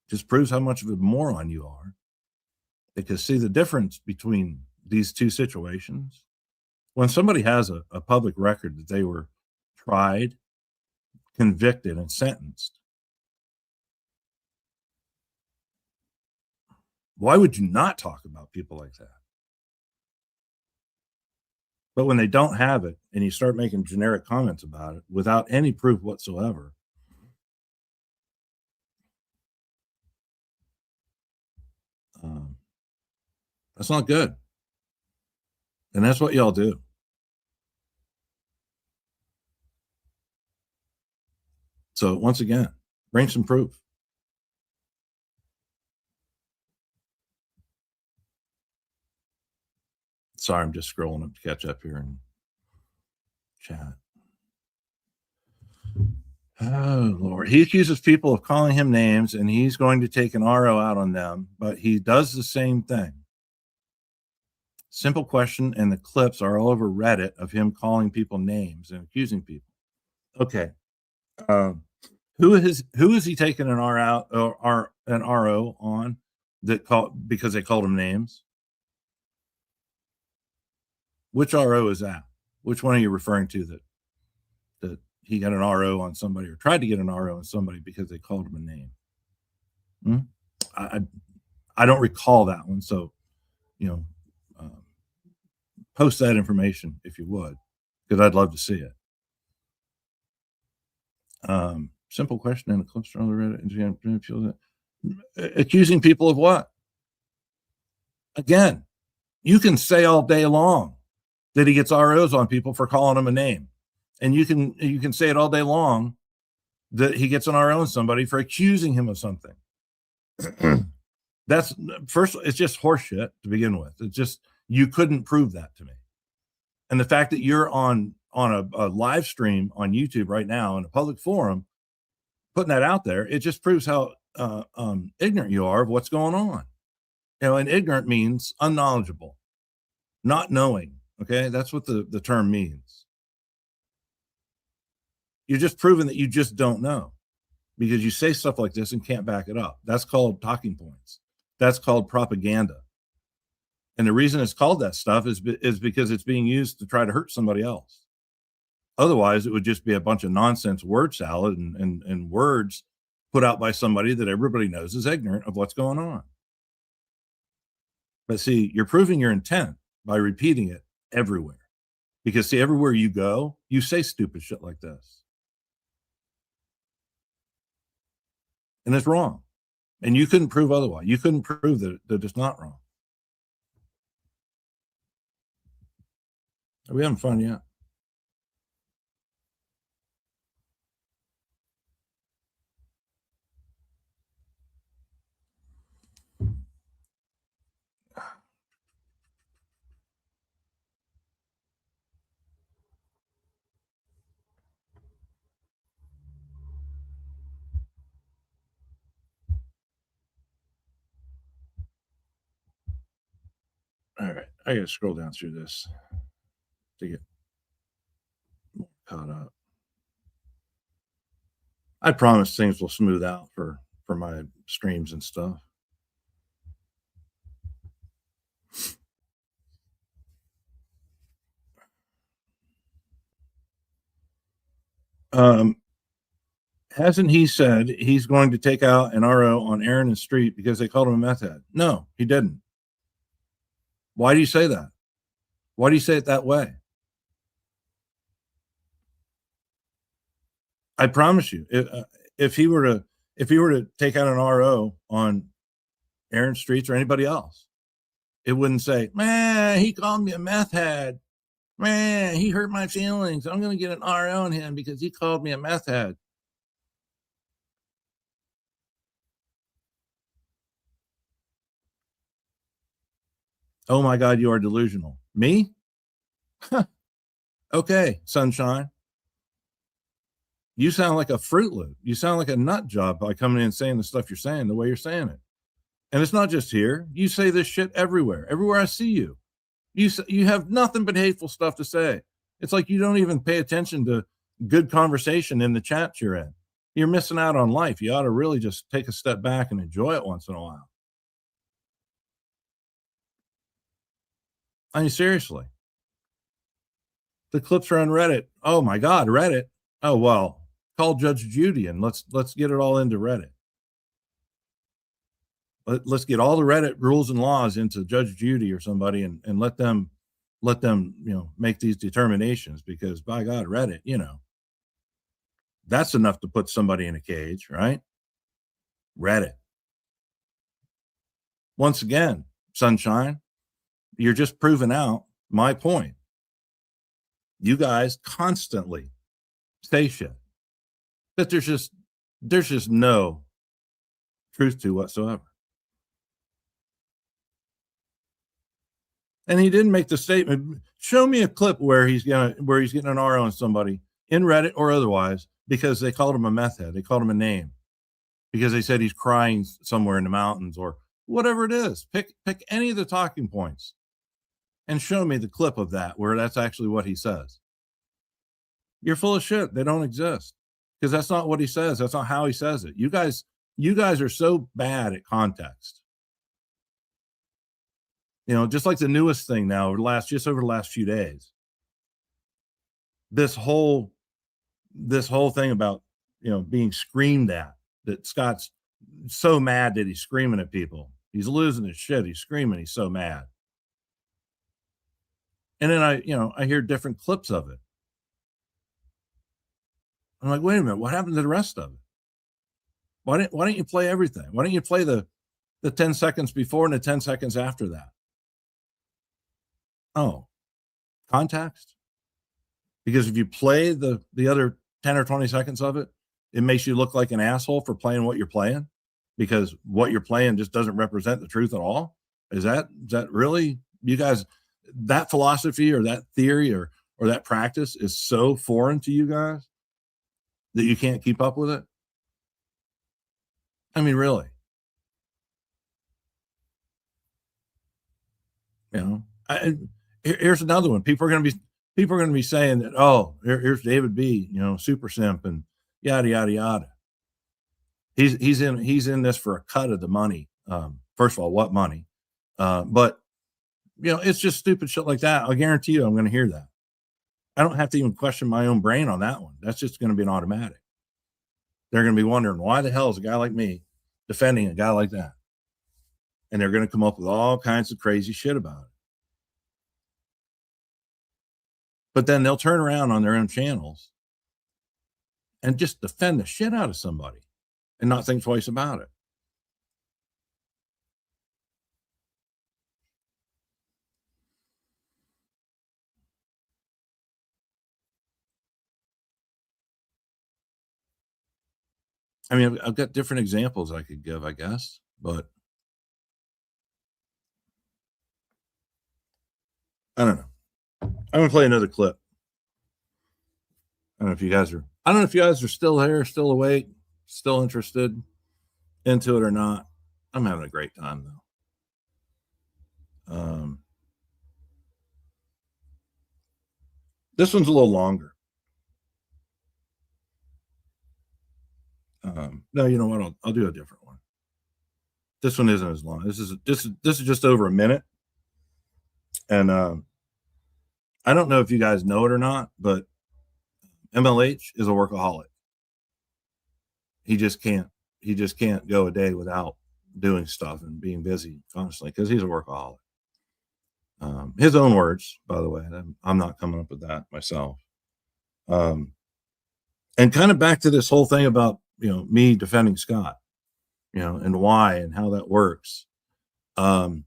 Just proves how much of a moron you are. Because see, the difference between these two situations, when somebody has a public record that they were tried, convicted, and sentenced, why would you not talk about people like that? But when they don't have it and you start making generic comments about it without any proof whatsoever, that's not good. And that's what y'all do. So once again, bring some proof. Sorry, I'm just scrolling up to catch up here in chat. Oh, Lord. He accuses people of calling him names, and he's going to take an RO out on them, but he does the same thing. Simple question, and the clips are all over Reddit of him calling people names and accusing people. Okay. Who is he taking an RO on because they called him names? Which RO is that? Which one are you referring to that he got an RO on somebody or tried to get an RO on somebody because they called him a name? I don't recall that one. So, post that information if you would, because I'd love to see it. Simple question and a clip on the Reddit. Accusing people of what? Again, you can say all day long that he gets ROs on people for calling him a name. And you can say it all day long that he gets an RO on somebody for accusing him of something. That's first, it's just horseshit to begin with. It's just, you couldn't prove that to me. And the fact that you're on a live stream on YouTube right now in a public forum, putting that out there, it just proves how ignorant you are of what's going on. And ignorant means unknowledgeable, not knowing. Okay, that's what the term means. You're just proving that you just don't know because you say stuff like this and can't back it up. That's called talking points. That's called propaganda. And the reason it's called that stuff is because it's being used to try to hurt somebody else. Otherwise, it would just be a bunch of nonsense word salad and words put out by somebody that everybody knows is ignorant of what's going on. But see, you're proving your intent by repeating it everywhere. Because see, everywhere you go, you say stupid shit like this. And it's wrong. And you couldn't prove otherwise. You couldn't prove that it's not wrong. Are we having fun yet? All right, I gotta scroll down through this to get more caught up. I promise things will smooth out for my streams and stuff. Hasn't he said he's going to take out an RO on Aaron and Street because they called him a meth head? No, he didn't. Why do you say that? Why do you say it that way? I promise you, if he were if you were to take out an RO on Aaron Streets or anybody else, it wouldn't say, man, he called me a meth head. Man, he hurt my feelings. I'm going to get an RO on him because he called me a meth head. Oh my God, you are delusional. Me? Okay, sunshine. You sound like a Fruit Loop. You sound like a nut job by coming in and saying the stuff you're saying the way you're saying it. And it's not just here. You say this shit everywhere. Everywhere I see you. You have nothing but hateful stuff to say. It's like you don't even pay attention to good conversation in the chats you're in. You're missing out on life. You ought to really just take a step back and enjoy it once in a while. I mean, seriously. The clips are on Reddit. Oh my God, Reddit. Oh, well, call Judge Judy and let's get it all into Reddit. Let's get all the Reddit rules and laws into Judge Judy or somebody and let them, make these determinations, because by God, Reddit, that's enough to put somebody in a cage, right? Reddit. Once again, sunshine, you're just proving out my point. You guys constantly say shit that there's just no truth to whatsoever. And he didn't make the statement. Show me a clip where he's getting an RO on somebody in Reddit or otherwise because they called him a meth head. They called him a name because they said he's crying somewhere in the mountains or whatever it is. Pick any of the talking points and show me the clip of that where that's actually what he says. You're full of shit. They don't exist because that's not what he says. That's not how he says it. You guys are so bad at context. Just like the newest thing now over the last few days, this whole thing about, being screamed at, that Scott's so mad that he's screaming at people. He's losing his shit. He's screaming. He's so mad. And then I hear different clips of it. I'm like, wait a minute, what happened to the rest of it? Why don't you play everything? Why don't you play the 10 seconds before and the 10 seconds after that? Oh, context? Because if you play the other 10 or 20 seconds of it, it makes you look like an asshole for playing what you're playing, because what you're playing just doesn't represent the truth at all. Is that really, you guys, that philosophy or that theory or that practice is so foreign to you guys that you can't keep up with it? I mean, really. Here's another one. People are going to be saying that, oh, here's David B, super simp and yada yada yada. He's in this for a cut of the money. First of all, what money? But it's just stupid shit like that. I guarantee you I'm going to hear that. I don't have to even question my own brain on that one. That's just going to be an automatic. They're going to be wondering, why the hell is a guy like me defending a guy like that? And they're going to come up with all kinds of crazy shit about it. But then they'll turn around on their own channels and just defend the shit out of somebody and not think twice about it. I mean, I've got different examples I could give, I guess, but I don't know. I'm going to play another clip. I don't know if you guys are still here, still awake, still interested into it or not. I'm having a great time though. This one's a little longer. No, you know what? I'll do a different one. This one isn't as long. This is just over a minute. And I don't know if you guys know it or not, but MLH is a workaholic. He just can't go a day without doing stuff and being busy constantly because he's a workaholic. His own words, by the way. I'm not coming up with that myself. And kind of back to this whole thing about me defending Scott, and why and how that works. I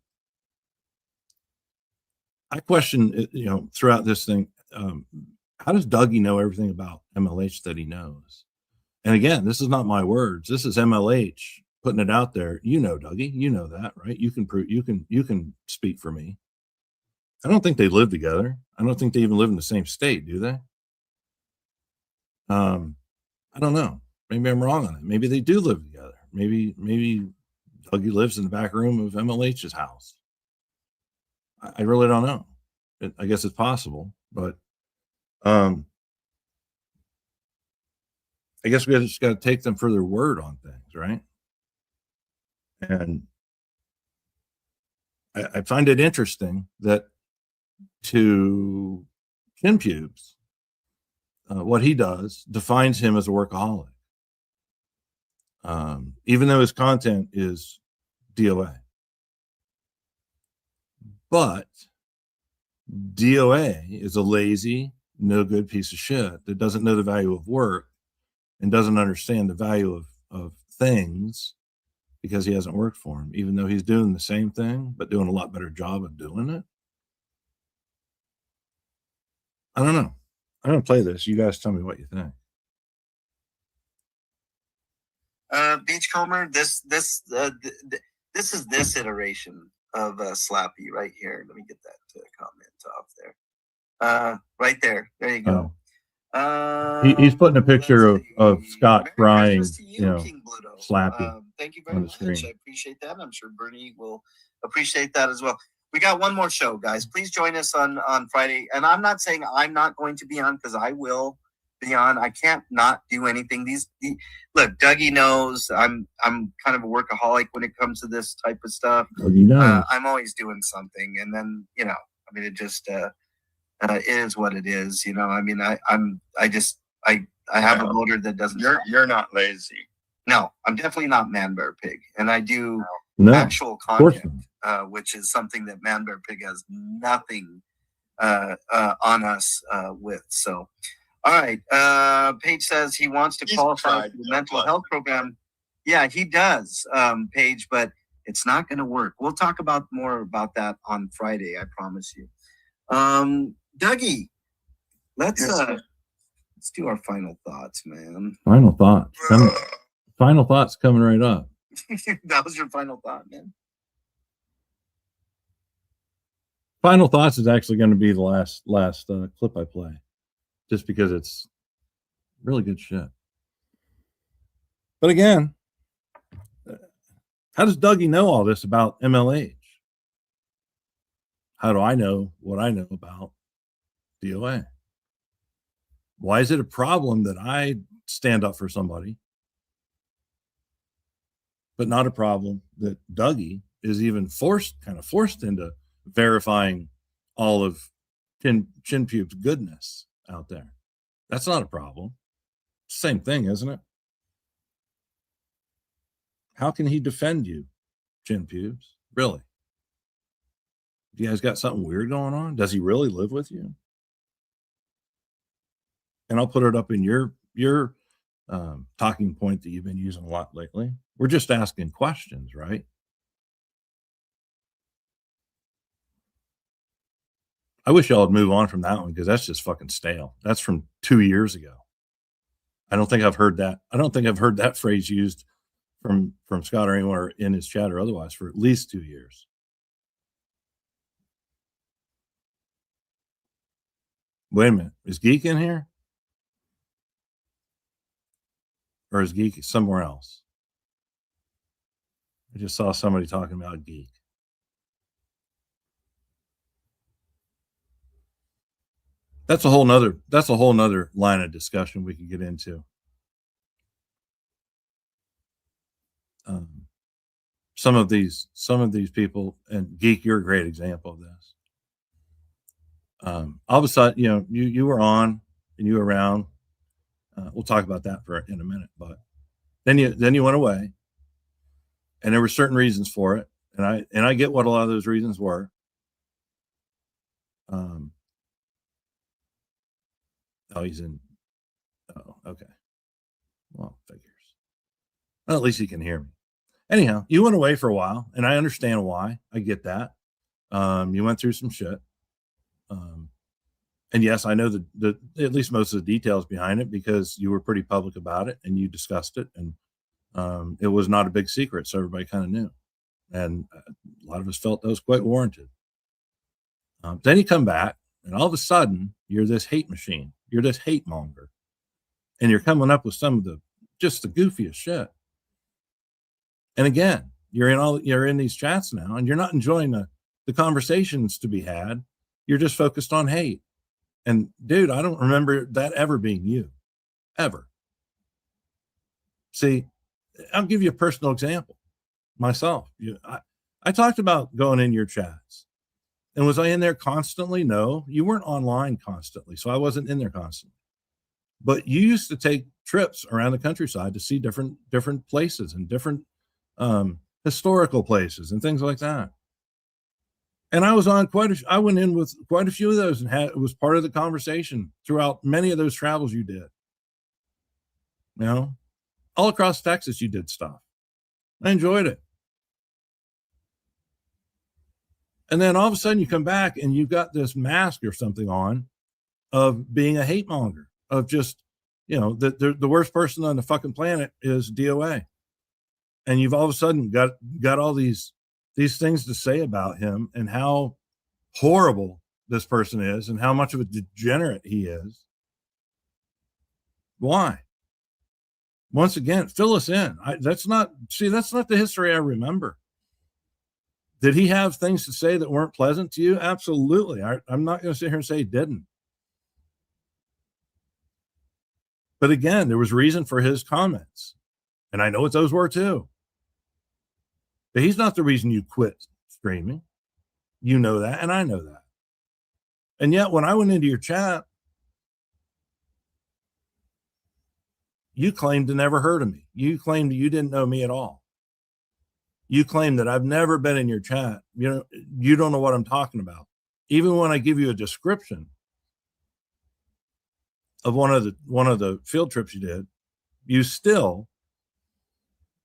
question, throughout this thing, how does Dougie know everything about MLH that he knows? And again, this is not my words. This is MLH putting it out there. Dougie, you know that, right? You can prove, you can speak for me. I don't think they live together. I don't think they even live in the same state, do they? I don't know. Maybe I'm wrong on it. Maybe they do live together. Maybe Dougie lives in the back room of MLH's house. I really don't know. I guess it's possible, but I guess we just got to take them for their word on things, right? And I find it interesting that to Chin Pubes, what he does defines him as a workaholic, even though his content is DOA. But DOA is a lazy, no good piece of shit that doesn't know the value of work and doesn't understand the value of things because he hasn't worked for him, even though he's doing the same thing, but doing a lot better job of doing it. I don't know. I'm going to play this. You guys tell me what you think. Beachcomber, this is this iteration of Slappy right here. Let me get that comment off there. Right there. There you go. He's putting a picture of Scott Merry crying, Christmas to you, King Bluto. Slappy Thank you very on the much. screen. I appreciate that. I'm sure Bernie will appreciate that as well. We got one more show, guys. Please join us on Friday. And I'm not saying I'm not going to be on, because I will be on. I can't not do anything. Look, Dougie knows I'm kind of a workaholic when it comes to this type of stuff. I'm always doing something, and then it just is what it is. I have a motor that doesn't. You're not lazy. No, I'm definitely not Man Bear Pig, and I do actual content, which is something that Man Bear Pig has nothing on us with. So, all right. Paige says he wants to qualify for the mental health program. Yeah, he does, Paige, but it's not going to work. We'll talk more about that on Friday. I promise you. Dougie, let's do our final thoughts, man. Final thoughts. Final thoughts coming right up. That was your final thought, man. Final thoughts is actually going to be the last clip I play, just because it's really good shit. But again, how does Dougie know all this about MLH? How do I know what I know about DOA? Why is it a problem that I stand up for somebody, but not a problem that Dougie is even forced into verifying all of Chin Pube's goodness out there? That's not a problem. Same thing, isn't it? How can he defend you, Chin Pubes? Really? You guys got something weird going on? Does he really live with you? And I'll put it up in your talking point that you've been using a lot lately. We're just asking questions, right? I wish y'all would move on from that one, because that's just fucking stale. That's from 2 years ago. I don't think I've heard that. I don't think I've heard that phrase used from Scott or anywhere in his chat or otherwise for at least 2 years. Wait a minute. Is Geek in here? Or is Geek somewhere else? I just saw somebody talking about Geek. That's a whole nother line of discussion we could get into. Some of these people, and Geek, you're a great example of this. All of a sudden, you were on and you were around. We'll talk about that in a minute, but then you went away, and there were certain reasons for it, and I get what a lot of those reasons were. Oh, he's in. Oh, okay. Well, figures. Well, at least he can hear me. Anyhow, you went away for a while, and I understand why. I get that. You went through some shit. And yes, I know the at least most of the details behind it because you were pretty public about it and you discussed it, and it was not a big secret, so everybody kind of knew, and a lot of us felt that was quite warranted. Then you come back, and all of a sudden, you're this hate machine, you're this hate monger, and you're coming up with some of the just the goofiest shit. And again, you're in these chats now, and you're not enjoying the conversations to be had. You're just focused on hate. And dude, I don't remember that ever being you, ever. See, I'll give you a personal example. Myself, I talked about going in your chats, and was I in there constantly? No, you weren't online constantly, so I wasn't in there constantly. But you used to take trips around the countryside to see different places and different historical places and things like that. And I was on I went in with quite a few of those and it was part of the conversation throughout many of those travels you did. You know, all across Texas, you did stuff. I enjoyed it. And then all of a sudden you come back and you've got this mask or something on of being a hate monger, of just, you know, the worst person on the fucking planet is DOA. And you've all of a sudden got all these things to say about him and how horrible this person is and how much of a degenerate he is. Why? Once again, fill us in. That's not the history I remember. Did he have things to say that weren't pleasant to you? Absolutely. I'm not going to sit here and say he didn't. But again, there was reason for his comments. And I know what those were too. But he's not the reason you quit streaming. You know that, and I know that. And yet, when I went into your chat, you claimed to never heard of me. You claimed you didn't know me at all. You claim that I've never been in your chat. You know, you don't know what I'm talking about. Even when I give you a description of one of the field trips you did, you still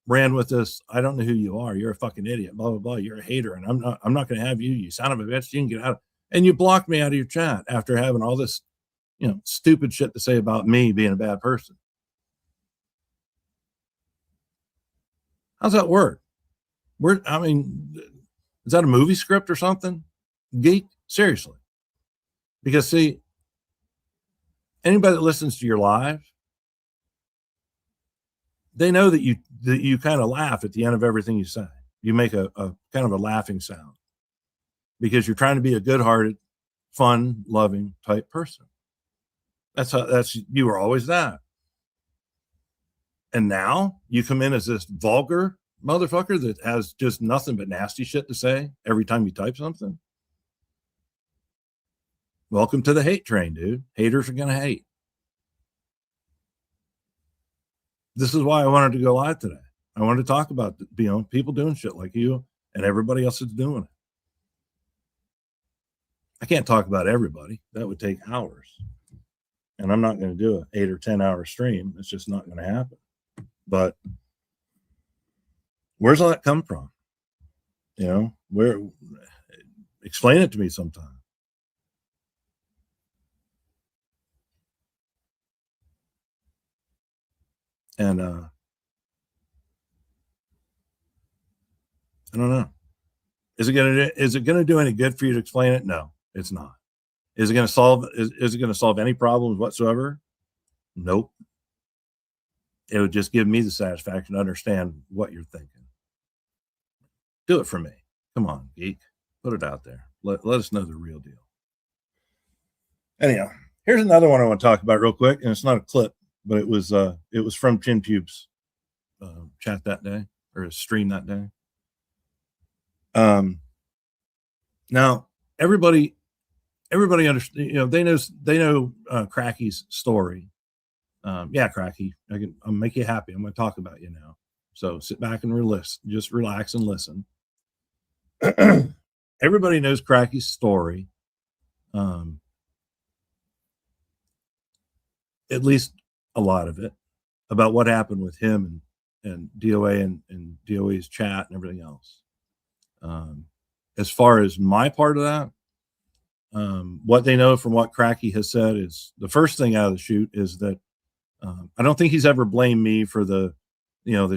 ran with this. I don't know who you are. You're a fucking idiot. Blah blah blah. You're a hater, and I'm not going to have you. You son of a bitch. You can get out. And you blocked me out of your chat after having all this, you know, stupid shit to say about me being a bad person. How's that work? I mean, is that a movie script or something? Geek? Seriously. Because see, anybody that listens to your live, they know that you kind of laugh at the end of everything you say. You make a kind of a laughing sound because you're trying to be a good-hearted, fun, loving type person. You were always that. And now you come in as this vulgar motherfucker that has just nothing but nasty shit to say every time you type something. Welcome to the hate train, dude. Haters are going to hate. This is why I wanted to go live today. I wanted to talk about, you know, people doing shit like you and everybody else that's doing it. I can't talk about everybody. That would take hours. And I'm not going to do an 8 or 10 hour stream. It's just not going to happen. But where's all that come from? You know, explain it to me sometime. And I don't know. Is it gonna do any good for you to explain it? No, it's not. Is it gonna solve any problems whatsoever? Nope. It would just give me the satisfaction to understand what you're thinking. Do it for me. Come on, geek. Put it out there. Let us know the real deal. Anyhow, here's another one I want to talk about real quick, and it's not a clip, but it was from Chin Pube's chat that day, or his stream that day. Now everybody understands, you know, they know Cracky's story. Yeah, Cracky, I'll make you happy. I'm going to talk about you now. So sit back and just relax and listen. Everybody knows Cracky's story. At least a lot of it, about what happened with him DOA and DOA's chat and everything else. As far as my part of that, what they know from what Cracky has said is the first thing out of the chute is that I don't think he's ever blamed me for the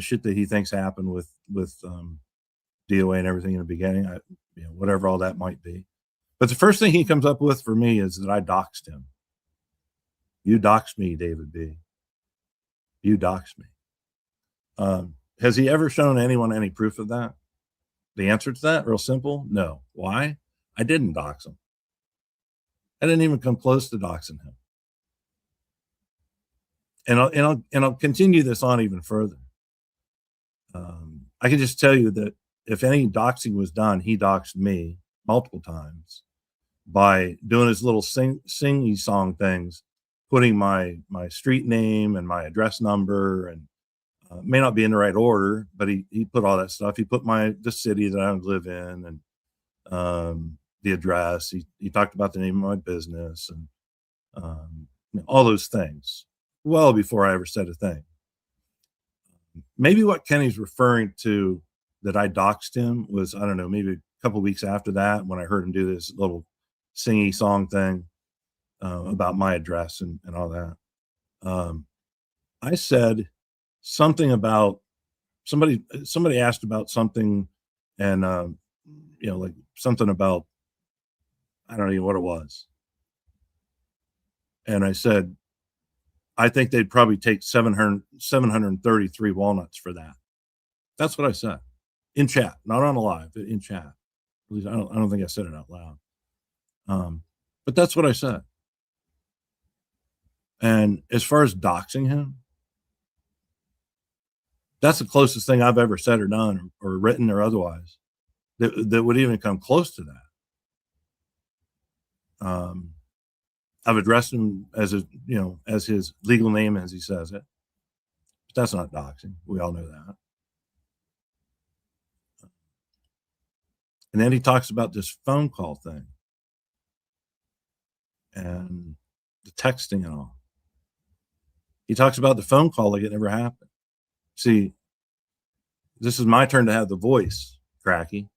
shit that he thinks happened with DOA and everything in the beginning. Whatever all that might be. But the first thing he comes up with for me is that I doxed him. You doxed me, David B. You doxed me. Has he ever shown anyone any proof of that? The answer to that, real simple, no. Why? I didn't dox him. I didn't even come close to doxing him. And I'll continue this on even further. I can just tell you that if any doxing was done, he doxed me multiple times by doing his little singy song things, putting my street name and my address number, and may not be in the right order, but he put all that stuff. He put the city that I live in and the address. He talked about the name of my business and all those things well before I ever said a thing. Maybe what Kenny's referring to that I doxed him was, I don't know, maybe a couple of weeks after that when I heard him do this little singy song thing about my address and all that. I said something about somebody asked about something and like something about, I don't know what it was. And I said, I think they'd probably take 733 walnuts for that. That's what I said in chat, not on a live, in chat. At least I don't think I said it out loud. But that's what I said. And as far as doxing him, that's the closest thing I've ever said or done or written or otherwise that would even come close to that. I've addressed him as his legal name as he says it. But that's not doxing. We all know that. And then he talks about this phone call thing and the texting and all. He talks about the phone call like it never happened. See, this is my turn to have the voice, Cracky.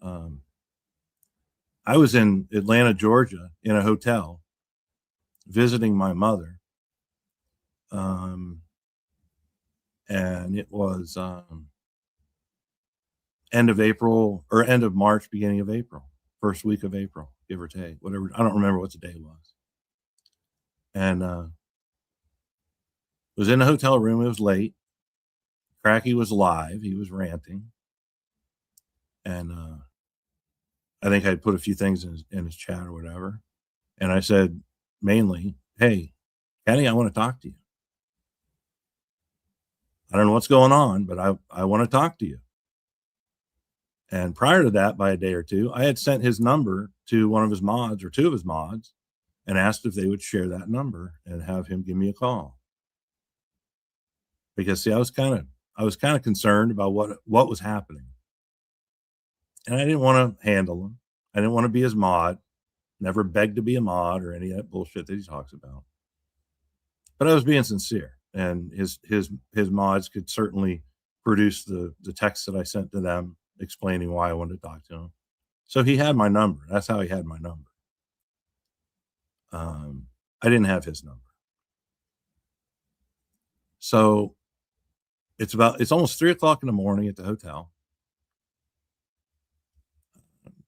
I was in Atlanta, Georgia, in a hotel visiting my mother. And it was end of April or end of March, beginning of April, first week of April, give or take, whatever. I don't remember what the day was. And was in a hotel room. It was late. Cracky was live. He was ranting. And I think I'd put a few things in his chat or whatever. And I said, mainly, hey, Kenny, I want to talk to you. I don't know what's going on, but I want to talk to you. And prior to that, by a day or two, I had sent his number to one of his mods or two of his mods and asked if they would share that number and have him give me a call. Because see, I was kind of concerned about what was happening. And I didn't want to handle him. I didn't want to be his mod. Never begged to be a mod or any of that bullshit that he talks about. But I was being sincere, and his mods could certainly produce the text that I sent to them explaining why I wanted to talk to him. So he had my number. That's how he had my number. I didn't have his number. So it's almost 3:00 in the morning at the hotel.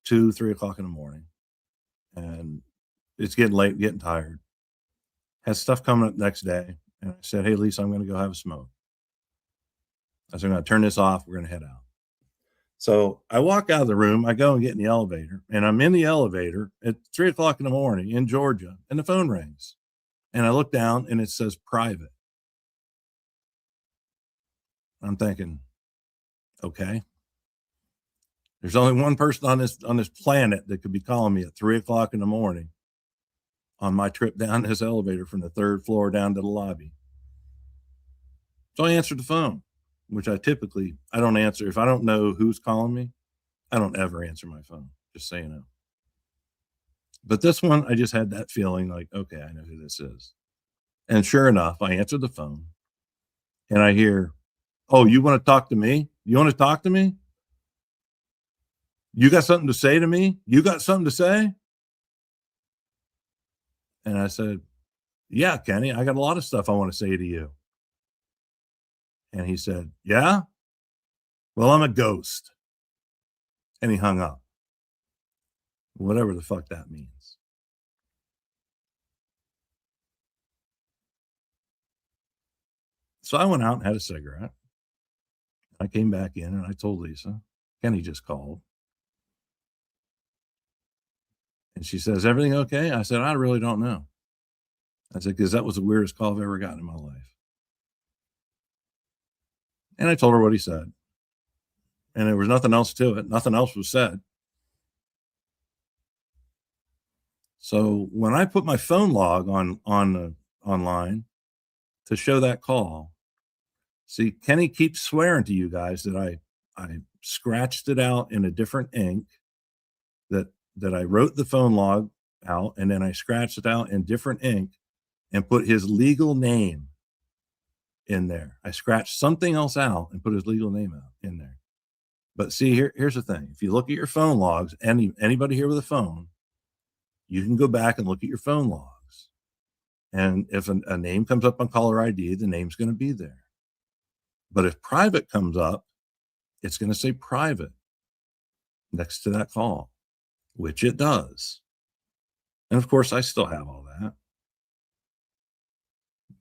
2-3 o'clock in the morning. And it's getting late, getting tired. Had stuff coming up next day. And I said, hey, Lisa, I'm going to go have a smoke. I said, I'm going to turn this off. We're going to head out. So I walk out of the room. I go and get in the elevator. And I'm in the elevator at 3:00 in the morning in Georgia. And the phone rings. And I look down and it says private. I'm thinking, okay. There's only one person on this planet that could be calling me at 3:00 in the morning on my trip down this elevator from the 3rd floor down to the lobby. So I answered the phone, which I don't answer. If I don't know who's calling me, I don't ever answer my phone, just so you know. But this one, I just had that feeling like, okay, I know who this is. And sure enough, I answered the phone and I hear, Oh, you want to talk to me? You want to talk to me? You got something to say to me? You got something to say? And I said, yeah, Kenny, I got a lot of stuff I want to say to you. And he said, yeah? Well, I'm a ghost. And he hung up. Whatever the fuck that means. So I went out and had a cigarette. I came back in and I told Lisa, Kenny just called. And she says, everything okay? I said, I really don't know. I said, because that was the weirdest call I've ever gotten in my life. And I told her what he said. And there was nothing else to it. Nothing else was said. So when I put my phone log online to show that call, see, Kenny keeps swearing to you guys that I scratched it out in a different ink, that I wrote the phone log out, and then I scratched it out in different ink and put his legal name in there. I scratched something else out and put his legal name out in there. But see, here's the thing. If you look at your phone logs, anybody here with a phone, you can go back and look at your phone logs. And if a name comes up on caller ID, the name's going to be there. But if private comes up, it's going to say private next to that call, which it does. And of course, I still have all that.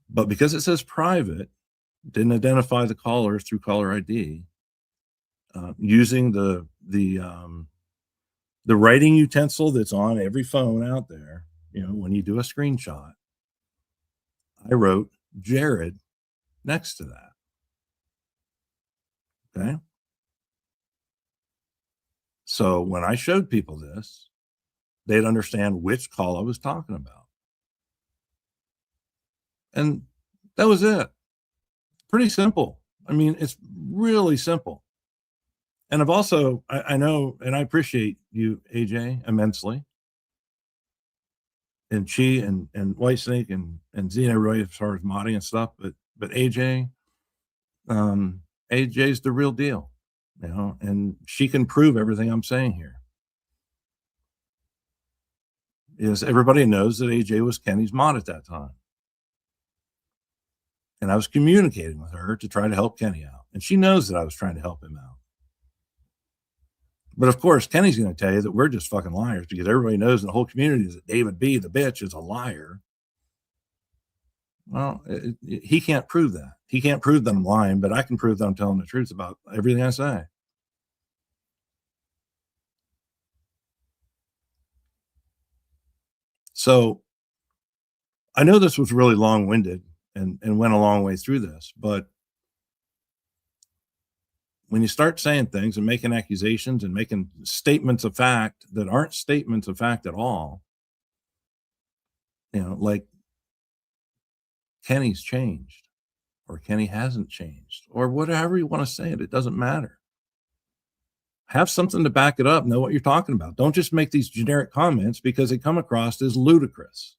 But because it says private, didn't identify the callers through caller ID, using the writing utensil that's on every phone out there, when you do a screenshot, I wrote Jared next to that. Okay. So when I showed people this, they'd understand which call I was talking about. And that was it. Pretty simple. I mean, it's really simple. And I've also, I know, and I appreciate you, AJ, immensely. And Chi and Whitesnake and Xena Roy as far as modding and stuff. But AJ, AJ's the real deal, and she can prove everything I'm saying here. Is everybody knows that AJ was Kenny's mod at that time. And I was communicating with her to try to help Kenny out. And she knows that I was trying to help him out. But of course, Kenny's going to tell you that we're just fucking liars, because everybody knows in the whole community that David B, the bitch, is a liar. Well, he can't prove that. He can't prove that I'm lying, but I can prove that I'm telling the truth about everything I say. So I know this was really long-winded and went a long way through this, but when you start saying things and making accusations and making statements of fact that aren't statements of fact at all, like Kenny's changed or Kenny hasn't changed or whatever you want to say it doesn't matter. Have something to back it up. Know what you're talking about. Don't just make these generic comments because they come across as ludicrous.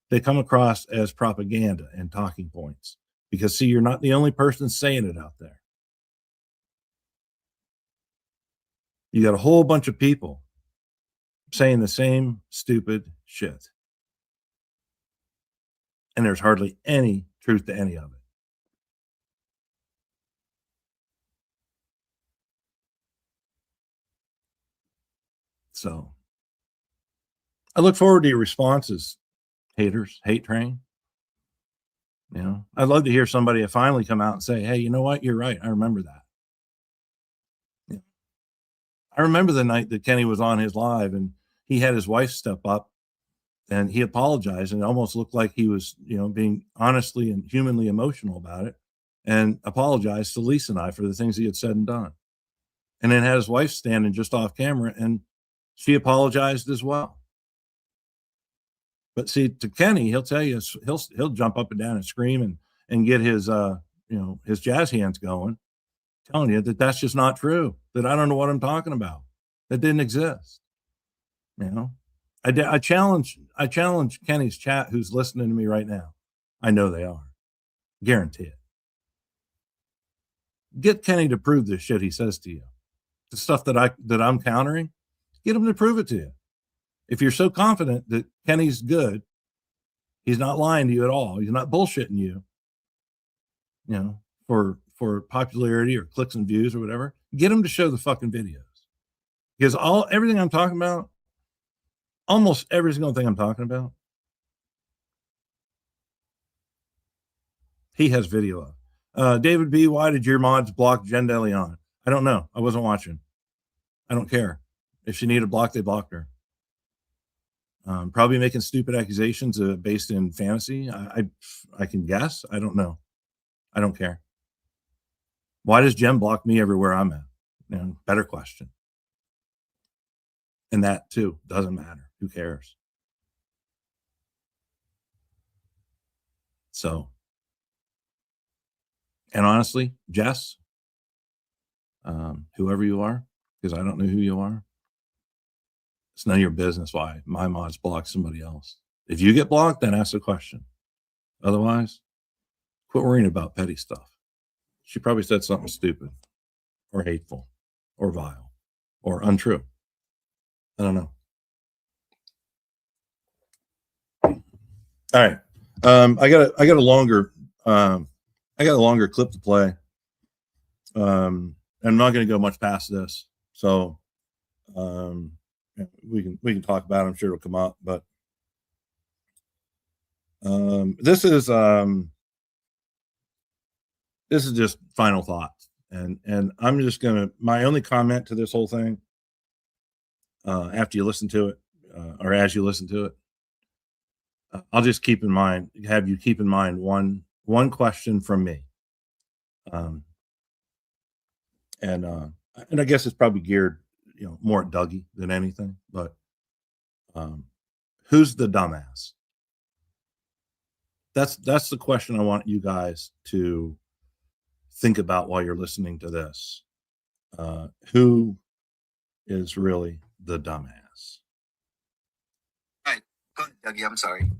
They come across as propaganda and talking points because, see, you're not the only person saying it out there. You got a whole bunch of people saying the same stupid shit. And there's hardly any truth to any of it. So I look forward to your responses, haters, hate train. I'd love to hear somebody finally come out and say, hey, you know what? You're right. I remember that. I remember the night that Kenny was on his live and he had his wife step up and he apologized, and it almost looked like he was, being honestly and humanly emotional about it, and apologized to Lisa and I for the things he had said and done. And then had his wife standing just off camera and she apologized as well. But see, to Kenny, he'll tell you, he'll jump up and down and scream and get his, his jazz hands going, telling you that that's just not true, that I don't know what I'm talking about. That didn't exist. I challenge Kenny's chat who's listening to me right now. I know they are. Guarantee it. get Kenny to prove the shit he says to you. The stuff that I'm countering, get him to prove it to you. If you're so confident that Kenny's good, he's not lying to you at all, he's not bullshitting you, you know, for popularity or clicks and views or whatever, get him to show the fucking videos. Because everything I'm talking about, almost every single thing I'm talking about, he has video of. David B, why did your mods block Jen DeLeon? I don't know. I wasn't watching. I don't care. If she needed block, they blocked her. Probably making stupid accusations based in fantasy. I can guess. I don't know. I don't care. Why does Jen block me everywhere I'm at? You know, better question. And that too doesn't matter. Who cares? So, and honestly, Jess, whoever you are, because I don't know who you are, it's none of your business why my mods block somebody else. If you get blocked, then ask a question. Otherwise, quit worrying about petty stuff. She probably said something stupid or hateful or vile or untrue. I don't know. All right. I got a longer clip to play. I'm not going to go much past this. So we can talk about it. I'm sure it'll come up, but this is just final thoughts. And I'm just my only comment to this whole thing, after you listen to it, or as you listen to it, I'll just have you keep in mind one question from me. And I guess it's probably geared, more at Dougie than anything, but who's the dumbass? That's the question I want you guys to think about while you're listening to this. Who is really the dumbass? Right. Go ahead, Dougie. I'm sorry.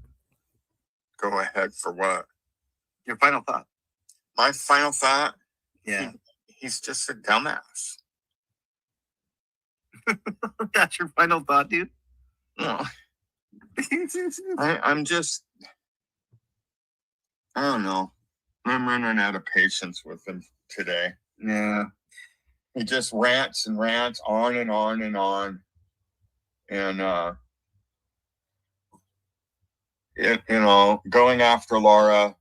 Go ahead for what? Your final thought. My final thought? Yeah. He's just a dumbass. That's your final thought, dude? No. I'm just, I don't know. I'm running out of patience with him today. Yeah. He just rants and rants on and on and on. And, going after Laura.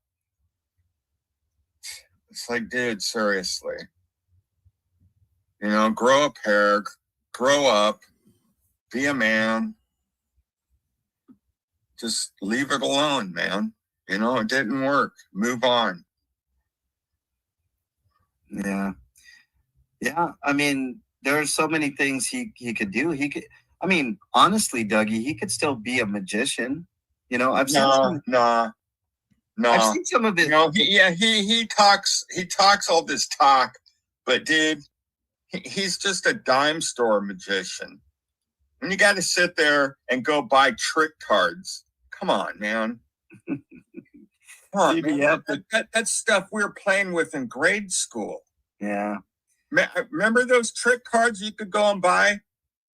It's like, dude, seriously. Grow a pair, grow up, be a man. Just leave it alone, man. It didn't work. Move on. Yeah. Yeah. I mean, there are so many things he could do. Honestly, Dougie, he could still be a magician. I've seen No. I've seen some of it. He talks all this talk, but dude, he's just a dime store magician. And you got to sit there and go buy trick cards. Come on, man. Come on, man. That's stuff we were playing with in grade school. Yeah. Remember those trick cards you could go and buy?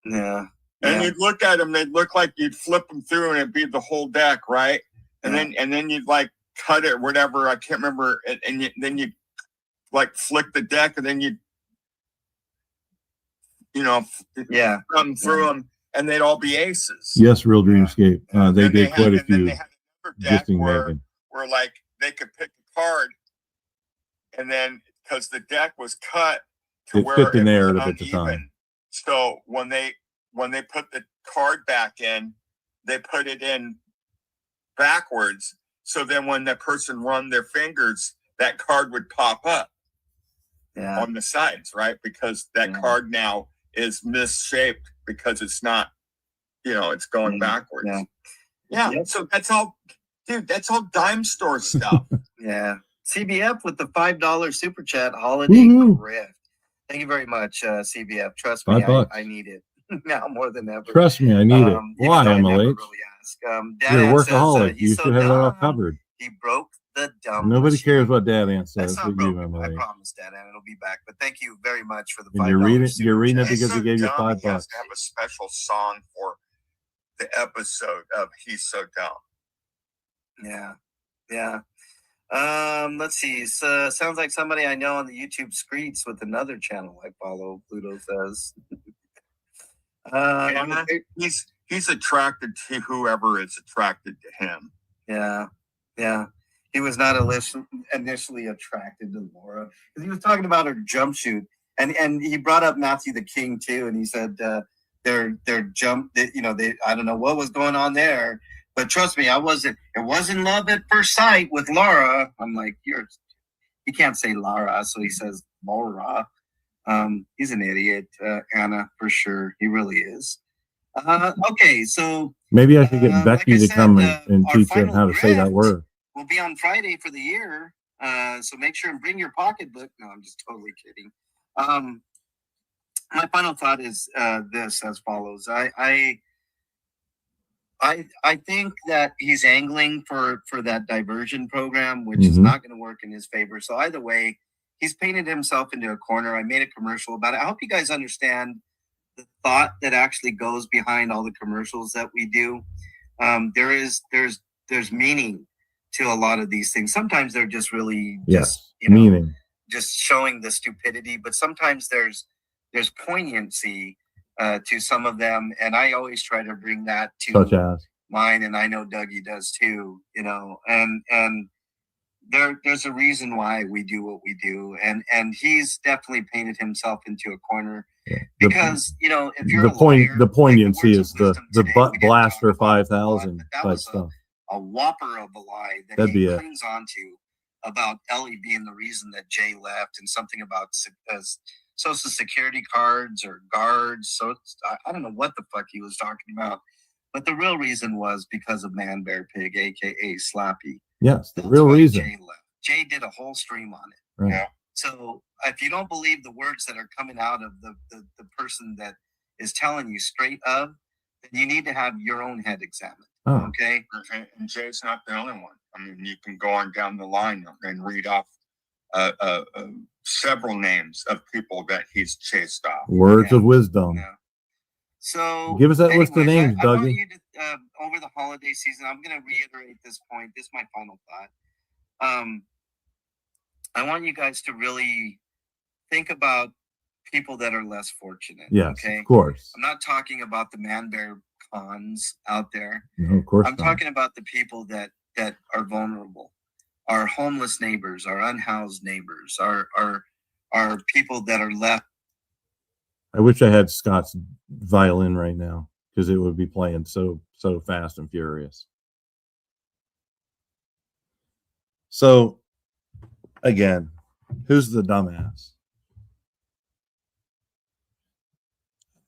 Yeah. And you'd look at them, they'd look like you'd flip them through and it'd be the whole deck, right? And then you'd like cut it or whatever, I can't remember, and then you'd like flick the deck and then you'd run through them and they'd all be aces. Yes, Real Dreamscape. They did quite a few. They had another deck where like they could pick a card, and then because the deck was cut to where it was uneven, so when they put the card back in, they put it in backwards. So then when the person run their fingers, that card would pop up on the sides, right? Because that card now is misshaped because it's not, it's going backwards. Yeah. So that's all, dude, that's all dime store stuff. Yeah. CBF with the $5 super chat holiday gift. Thank you very much, CBF. Trust me, I need it now more than ever. Trust me, I need it. Why, Emily? Really ask. You're a workaholic. You should have it all covered. He broke the dumb. Nobody machine. cares what Dad Ant That's says not with you, broken. I Emily. promise, Dad, and it'll be back. But thank you very much for the And $5. you're reading it super because chat. he gave you dumb, $5. He has to have a special song for the episode of He's So Dumb. Yeah. Let's see. So, sounds like somebody I know on the YouTube streets with another channel I follow. Pluto says. And he's attracted to whoever is attracted to him. Yeah. He was not initially attracted to Laura because he was talking about her jump shoot, and he brought up Matthew the King too, and he said their jump. I don't know what was going on there, but trust me, it wasn't love at first sight with Laura. I'm like, he can't say Lara, so he says Laura. He's an idiot, Anna, for sure. He really is. Okay, so Maybe I should get Becky like I to said, come and our teach him final how to say that grift word. will be on Friday for the year. So make sure and bring your pocketbook. No, I'm just totally kidding. My final thought is this as follows. I think that he's angling for that diversion program, which is Mhm. not going to work in his favor. So either way, he's painted himself into a corner. I made a commercial about it. I hope you guys understand the thought that actually goes behind all the commercials that we do. There's meaning to a lot of these things. Sometimes they're just really Yes, just meaning. just showing the stupidity, but sometimes there's poignancy to some of them, and I always try to bring that to Such as. mine, and I know Dougie does too. And there's a reason why we do what we do, and he's definitely painted himself into a corner. Yeah. Because if you're the poignancy words is of the wisdom today, butt we didn't blaster talk about it a lot, 5000 but that type was stuff. a whopper of a lie that That'd he be it. clings on to about Ellie being the reason that Jay left, and something about social security cards or guards. So I don't know what the fuck he was talking about, but the real reason was because of Man Bear Pig, aka Slappy. Yes, the That's real why reason. Jay left. Jay did a whole stream on it. Right. Yeah. So if you don't believe the words that are coming out of the person that is telling you straight up, then you need to have your own head examined. Oh. Okay. And Jay's not the only one. I mean, you can go on down the line and read off several names of people that he's chased off. Words Yeah. of wisdom. Yeah. So Give us that list of anyways, names, I want Dougie. you to, over the holiday season, I'm going to reiterate this point. This is my final thought. I want you guys to really think about people that are less fortunate. Yes, Okay. of course. I'm not talking about the Man Bear cons out there. No, of course I'm not. talking about the people that are vulnerable, our homeless neighbors, our unhoused neighbors, our people that are left. I wish I had Scott's violin right now because it would be playing so fast and furious. So, again, who's the dumbass?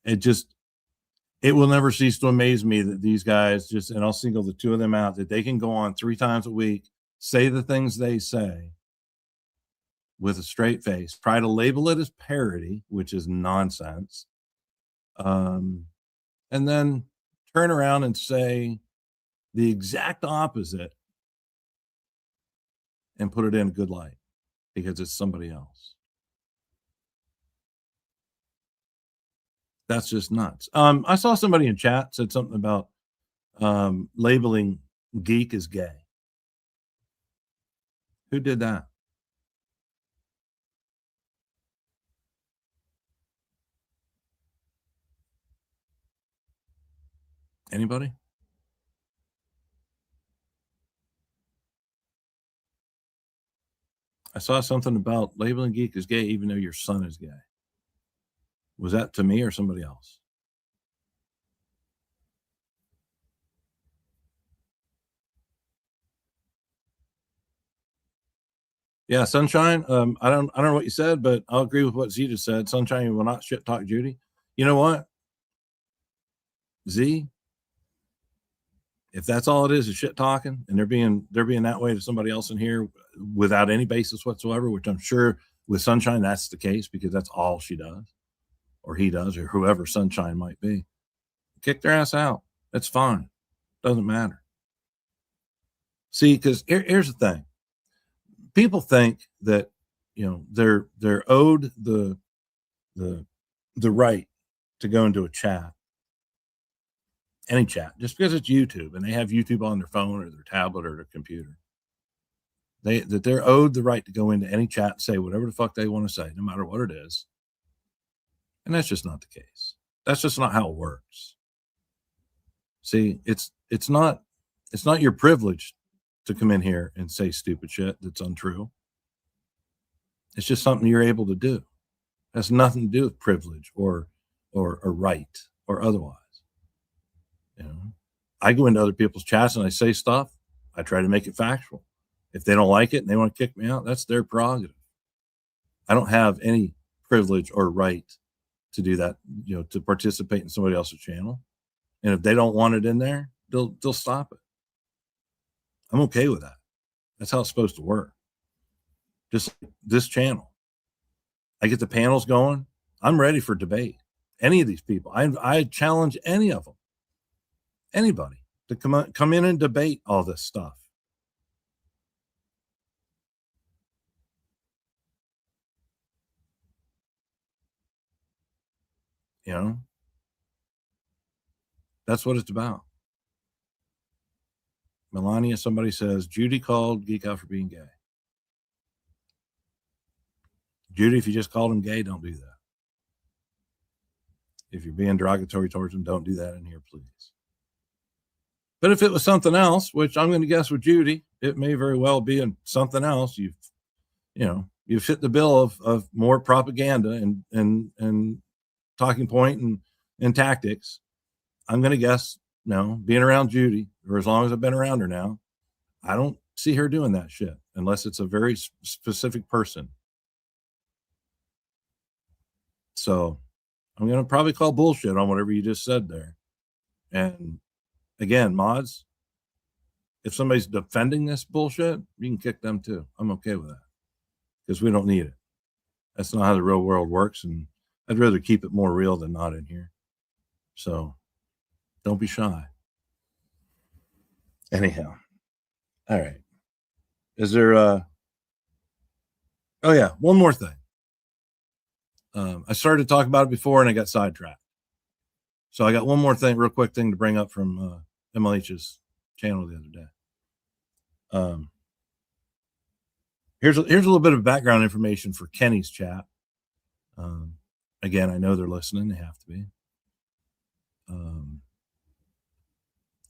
It will never cease to amaze me that these guys and I'll single the two of them out, that they can go on 3 times a week, say the things they say with a straight face, try to label it as parody, which is nonsense. And then turn around and say the exact opposite and put it in a good light because it's somebody else. That's just nuts. I saw somebody in chat said something about labeling geek as gay. Who did that? Anybody? I saw something about labeling geek as gay even though your son is gay. Was that to me or somebody else? Yeah, Sunshine. I don't know what you said, but I'll agree with what Z just said. Sunshine will not shit talk Judy. You know what? Z, if that's all it is shit talking, and they're being that way to somebody else in here without any basis whatsoever, which I'm sure with Sunshine that's the case because that's all she does, or he does, or whoever Sunshine might be. Kick their ass out. That's fine. Doesn't matter. See, because here's the thing. people think that, they're owed the right to go into a chat, any chat, just because it's YouTube and they have YouTube on their phone or their tablet or their computer. They're owed the right to go into any chat and say whatever the fuck they want to say, no matter what it is. And that's just not the case. That's just not how it works. See, it's not your privilege to come in here and say stupid shit that's untrue. It's just something you're able to do. It has nothing to do with privilege or right or otherwise. I go into other people's chats and I say stuff. I try to make it factual. If they don't like it and they want to kick me out, that's their prerogative. I don't have any privilege or right to do that, to participate in somebody else's channel. And if they don't want it in there, they'll stop it. I'm okay with that. That's how it's supposed to work. Just this channel. I get the panels going. I'm ready for debate. Any of these people. I challenge any of them. Anybody to come in and debate all this stuff. That's what it's about. Melania, somebody says, Judy called Geek Out for being gay. Judy, if you just called him gay, don't do that. If you're being derogatory towards him, don't do that in here, please. But if it was something else, which I'm going to guess with Judy, it may very well be in something else. You've fit the bill of more propaganda and talking point and tactics. I'm going to guess, being around Judy, or as long as I've been around her now, I don't see her doing that shit unless it's a very specific person. So I'm going to probably call bullshit on whatever you just said there. And again, mods, if somebody's defending this bullshit, you can kick them too. I'm okay with that because we don't need it. That's not how the real world works. And I'd rather keep it more real than not in here. So don't be shy. Anyhow. All right. Is there oh yeah, one more thing. I started to talk about it before and I got sidetracked. So I got one more thing, real quick thing to bring up from MLH's channel the other day. Here's a little bit of background information for Kenny's chat. Again, I know they're listening. They have to be.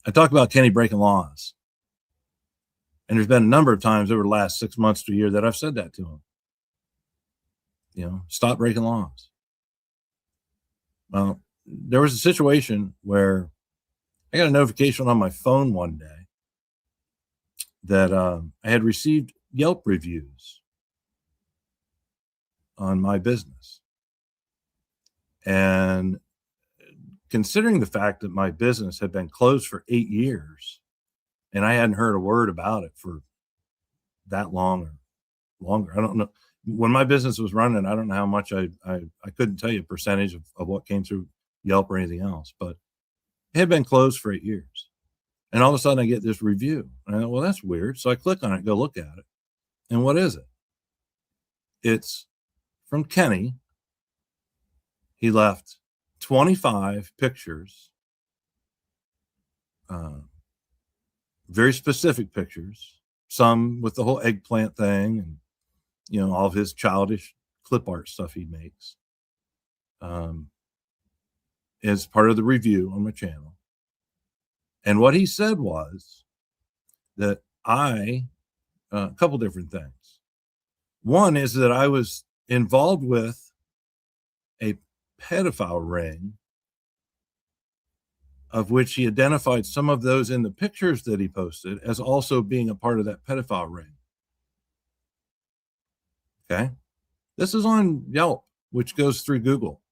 I talked about Kenny breaking laws. And there's been a number of times over the last 6 months to a year that I've said that to him. Stop breaking laws. Well, there was a situation where I got a notification on my phone one day that I had received Yelp reviews on my business. And considering the fact that my business had been closed for 8 years and I hadn't heard a word about it for that long or longer, I don't know. When my business was running, I don't know how much I couldn't tell you a percentage of what came through Yelp or anything else, but it had been closed for 8 years. And all of a sudden I get this review. And I thought, well, that's weird. So I click on it, go look at it. And what is it? It's from Kenny. He left 25 pictures, very specific pictures, some with the whole eggplant thing and, all of his childish clip art stuff he makes, as part of the review on my channel. And what he said was that a couple different things. One is that I was involved with a pedophile ring, of which he identified some of those in the pictures that he posted as also being a part of that pedophile ring. Okay. This is on Yelp, which goes through Google,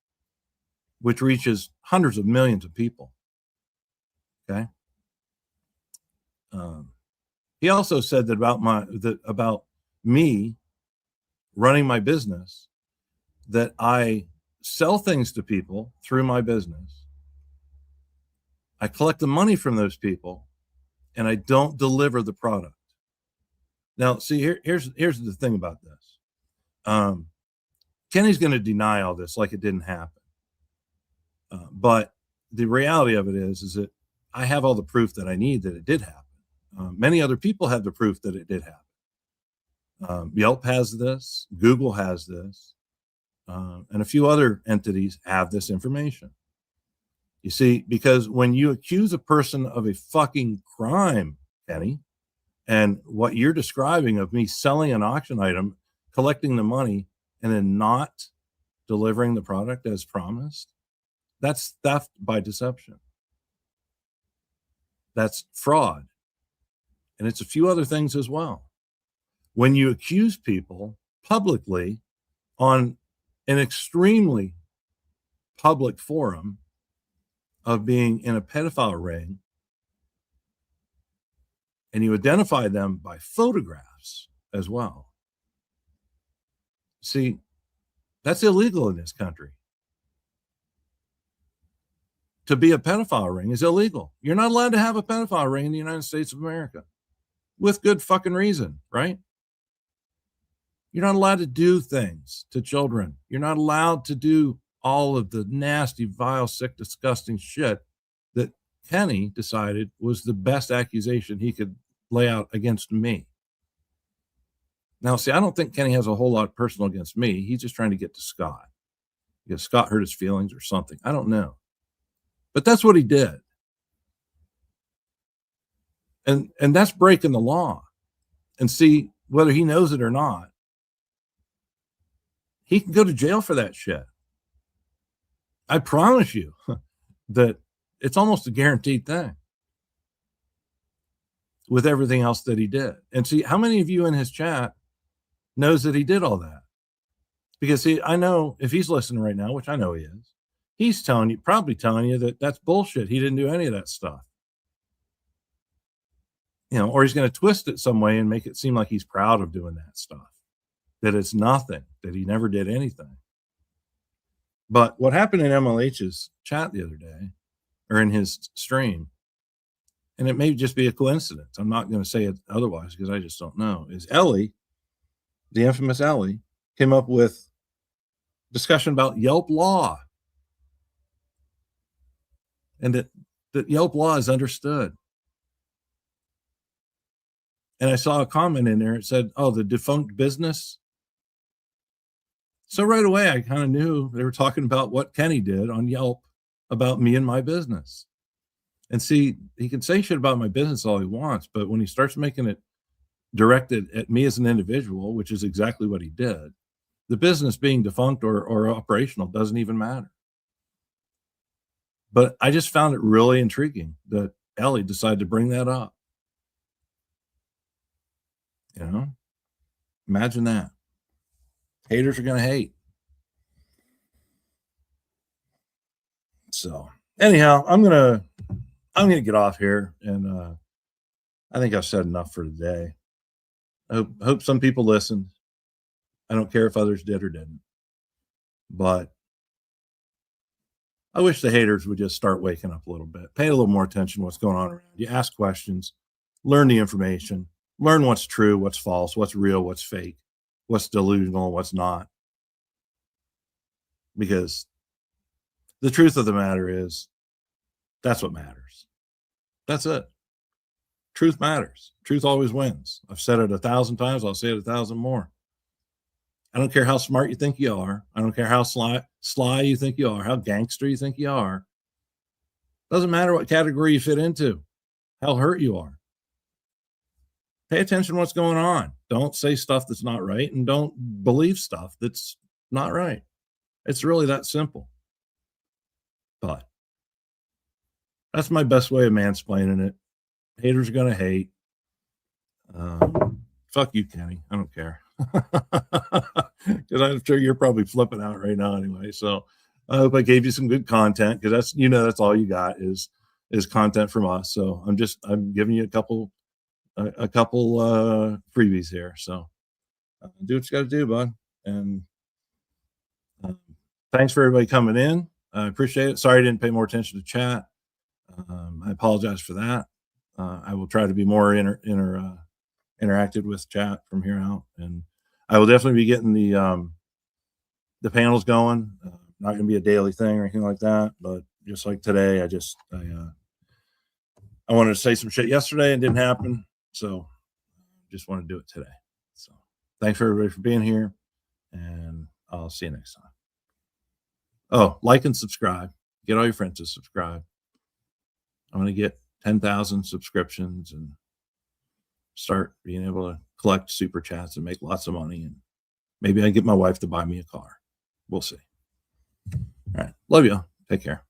which reaches hundreds of millions of people. Okay. He also said that about me running my business, that I sell things to people through my business. I collect the money from those people and I don't deliver the product. Now, see, here's the thing about this. Kenny's going to deny all this like it didn't happen. But the reality of it is that I have all the proof that I need that it did happen. Many other people have the proof that it did happen. Yelp has this, Google has this, and a few other entities have this information. You see, because when you accuse a person of a fucking crime, Kenny, and what you're describing of me selling an auction item, collecting the money, and then not delivering the product as promised, that's theft by deception. That's fraud. And it's a few other things as well. When you accuse people publicly on an extremely public forum of being in a pedophile ring, and you identify them by photographs as well. See, that's illegal in this country. To be a pedophile ring is illegal. You're not allowed to have a pedophile ring in the United States of America with good fucking reason, right? You're not allowed to do things to children. You're not allowed to do all of the nasty, vile, sick, disgusting shit that Kenny decided was the best accusation he could lay out against me. Now, see, I don't think Kenny has a whole lot personal against me. He's just trying to get to Scott because Scott hurt his feelings or something. I don't know. But that's what he did. And that's breaking the law. And see, whether he knows it or not, he can go to jail for that shit. I promise you that it's almost a guaranteed thing with everything else that he did. And see, how many of you in his chat knows that he did all that? Because see, I know if he's listening right now, which I know he is, he's probably telling you that that's bullshit. He didn't do any of that stuff. You know, or he's going to twist it some way and make it seem like he's proud of doing that stuff, that it's nothing, that he never did anything. But what happened in MLH's chat the other day, or in his stream, and it may just be a coincidence, I'm not going to say it otherwise because I just don't know, is Ellie, the infamous Ellie, came up with discussion about Yelp law. And that Yelp law is understood. And I saw a comment in there. It said, oh, the defunct business. So right away, I kind of knew they were talking about what Kenny did on Yelp about me and my business. And see, he can say shit about my business all he wants, but when he starts making it directed at me as an individual, which is exactly what he did, the business being defunct or operational doesn't even matter. But I just found it really intriguing that Ellie decided to bring that up. You know, imagine that. Haters are going to hate. So anyhow, I'm going to get off here. And I think I've said enough for today. I hope some people listened. I don't care if others did or didn't. But I wish the haters would just start waking up a little bit, pay a little more attention to what's going on around you, ask questions, learn the information, learn what's true, what's false, what's real, what's fake, what's delusional, what's not. Because the truth of the matter is, that's what matters. That's it. Truth matters. Truth always wins. I've said it 1,000 times. I'll say it 1,000 more. I don't care how smart you think you are. I don't care how sly you think you are, how gangster you think you are. Doesn't matter what category you fit into, how hurt you are. Pay attention to what's going on. Don't say stuff that's not right, and don't believe stuff that's not right. It's really that simple. But that's my best way of mansplaining it. Haters are going to hate. Fuck you, Kenny. I don't care. Because I'm sure you're probably flipping out right now anyway. So I hope I gave you some good content, because that's, you know, that's all you got is content from us. So I'm giving you a couple freebies here. So do what you got to do, bud. And thanks for everybody coming in. I appreciate it. Sorry I didn't pay more attention to chat. I apologize for that. I will try to be more interacted with chat from here out, and I will definitely be getting the panels going. Not going to be a daily thing or anything like that, but just like today, I wanted to say some shit yesterday and didn't happen, so just want to do it today. So thanks for everybody for being here, and I'll see you next time. Oh, like and subscribe. Get all your friends to subscribe. I'm going to get 10,000 subscriptions and start being able to collect super chats and make lots of money. And maybe I get my wife to buy me a car. We'll see. All right. Love you. Take care.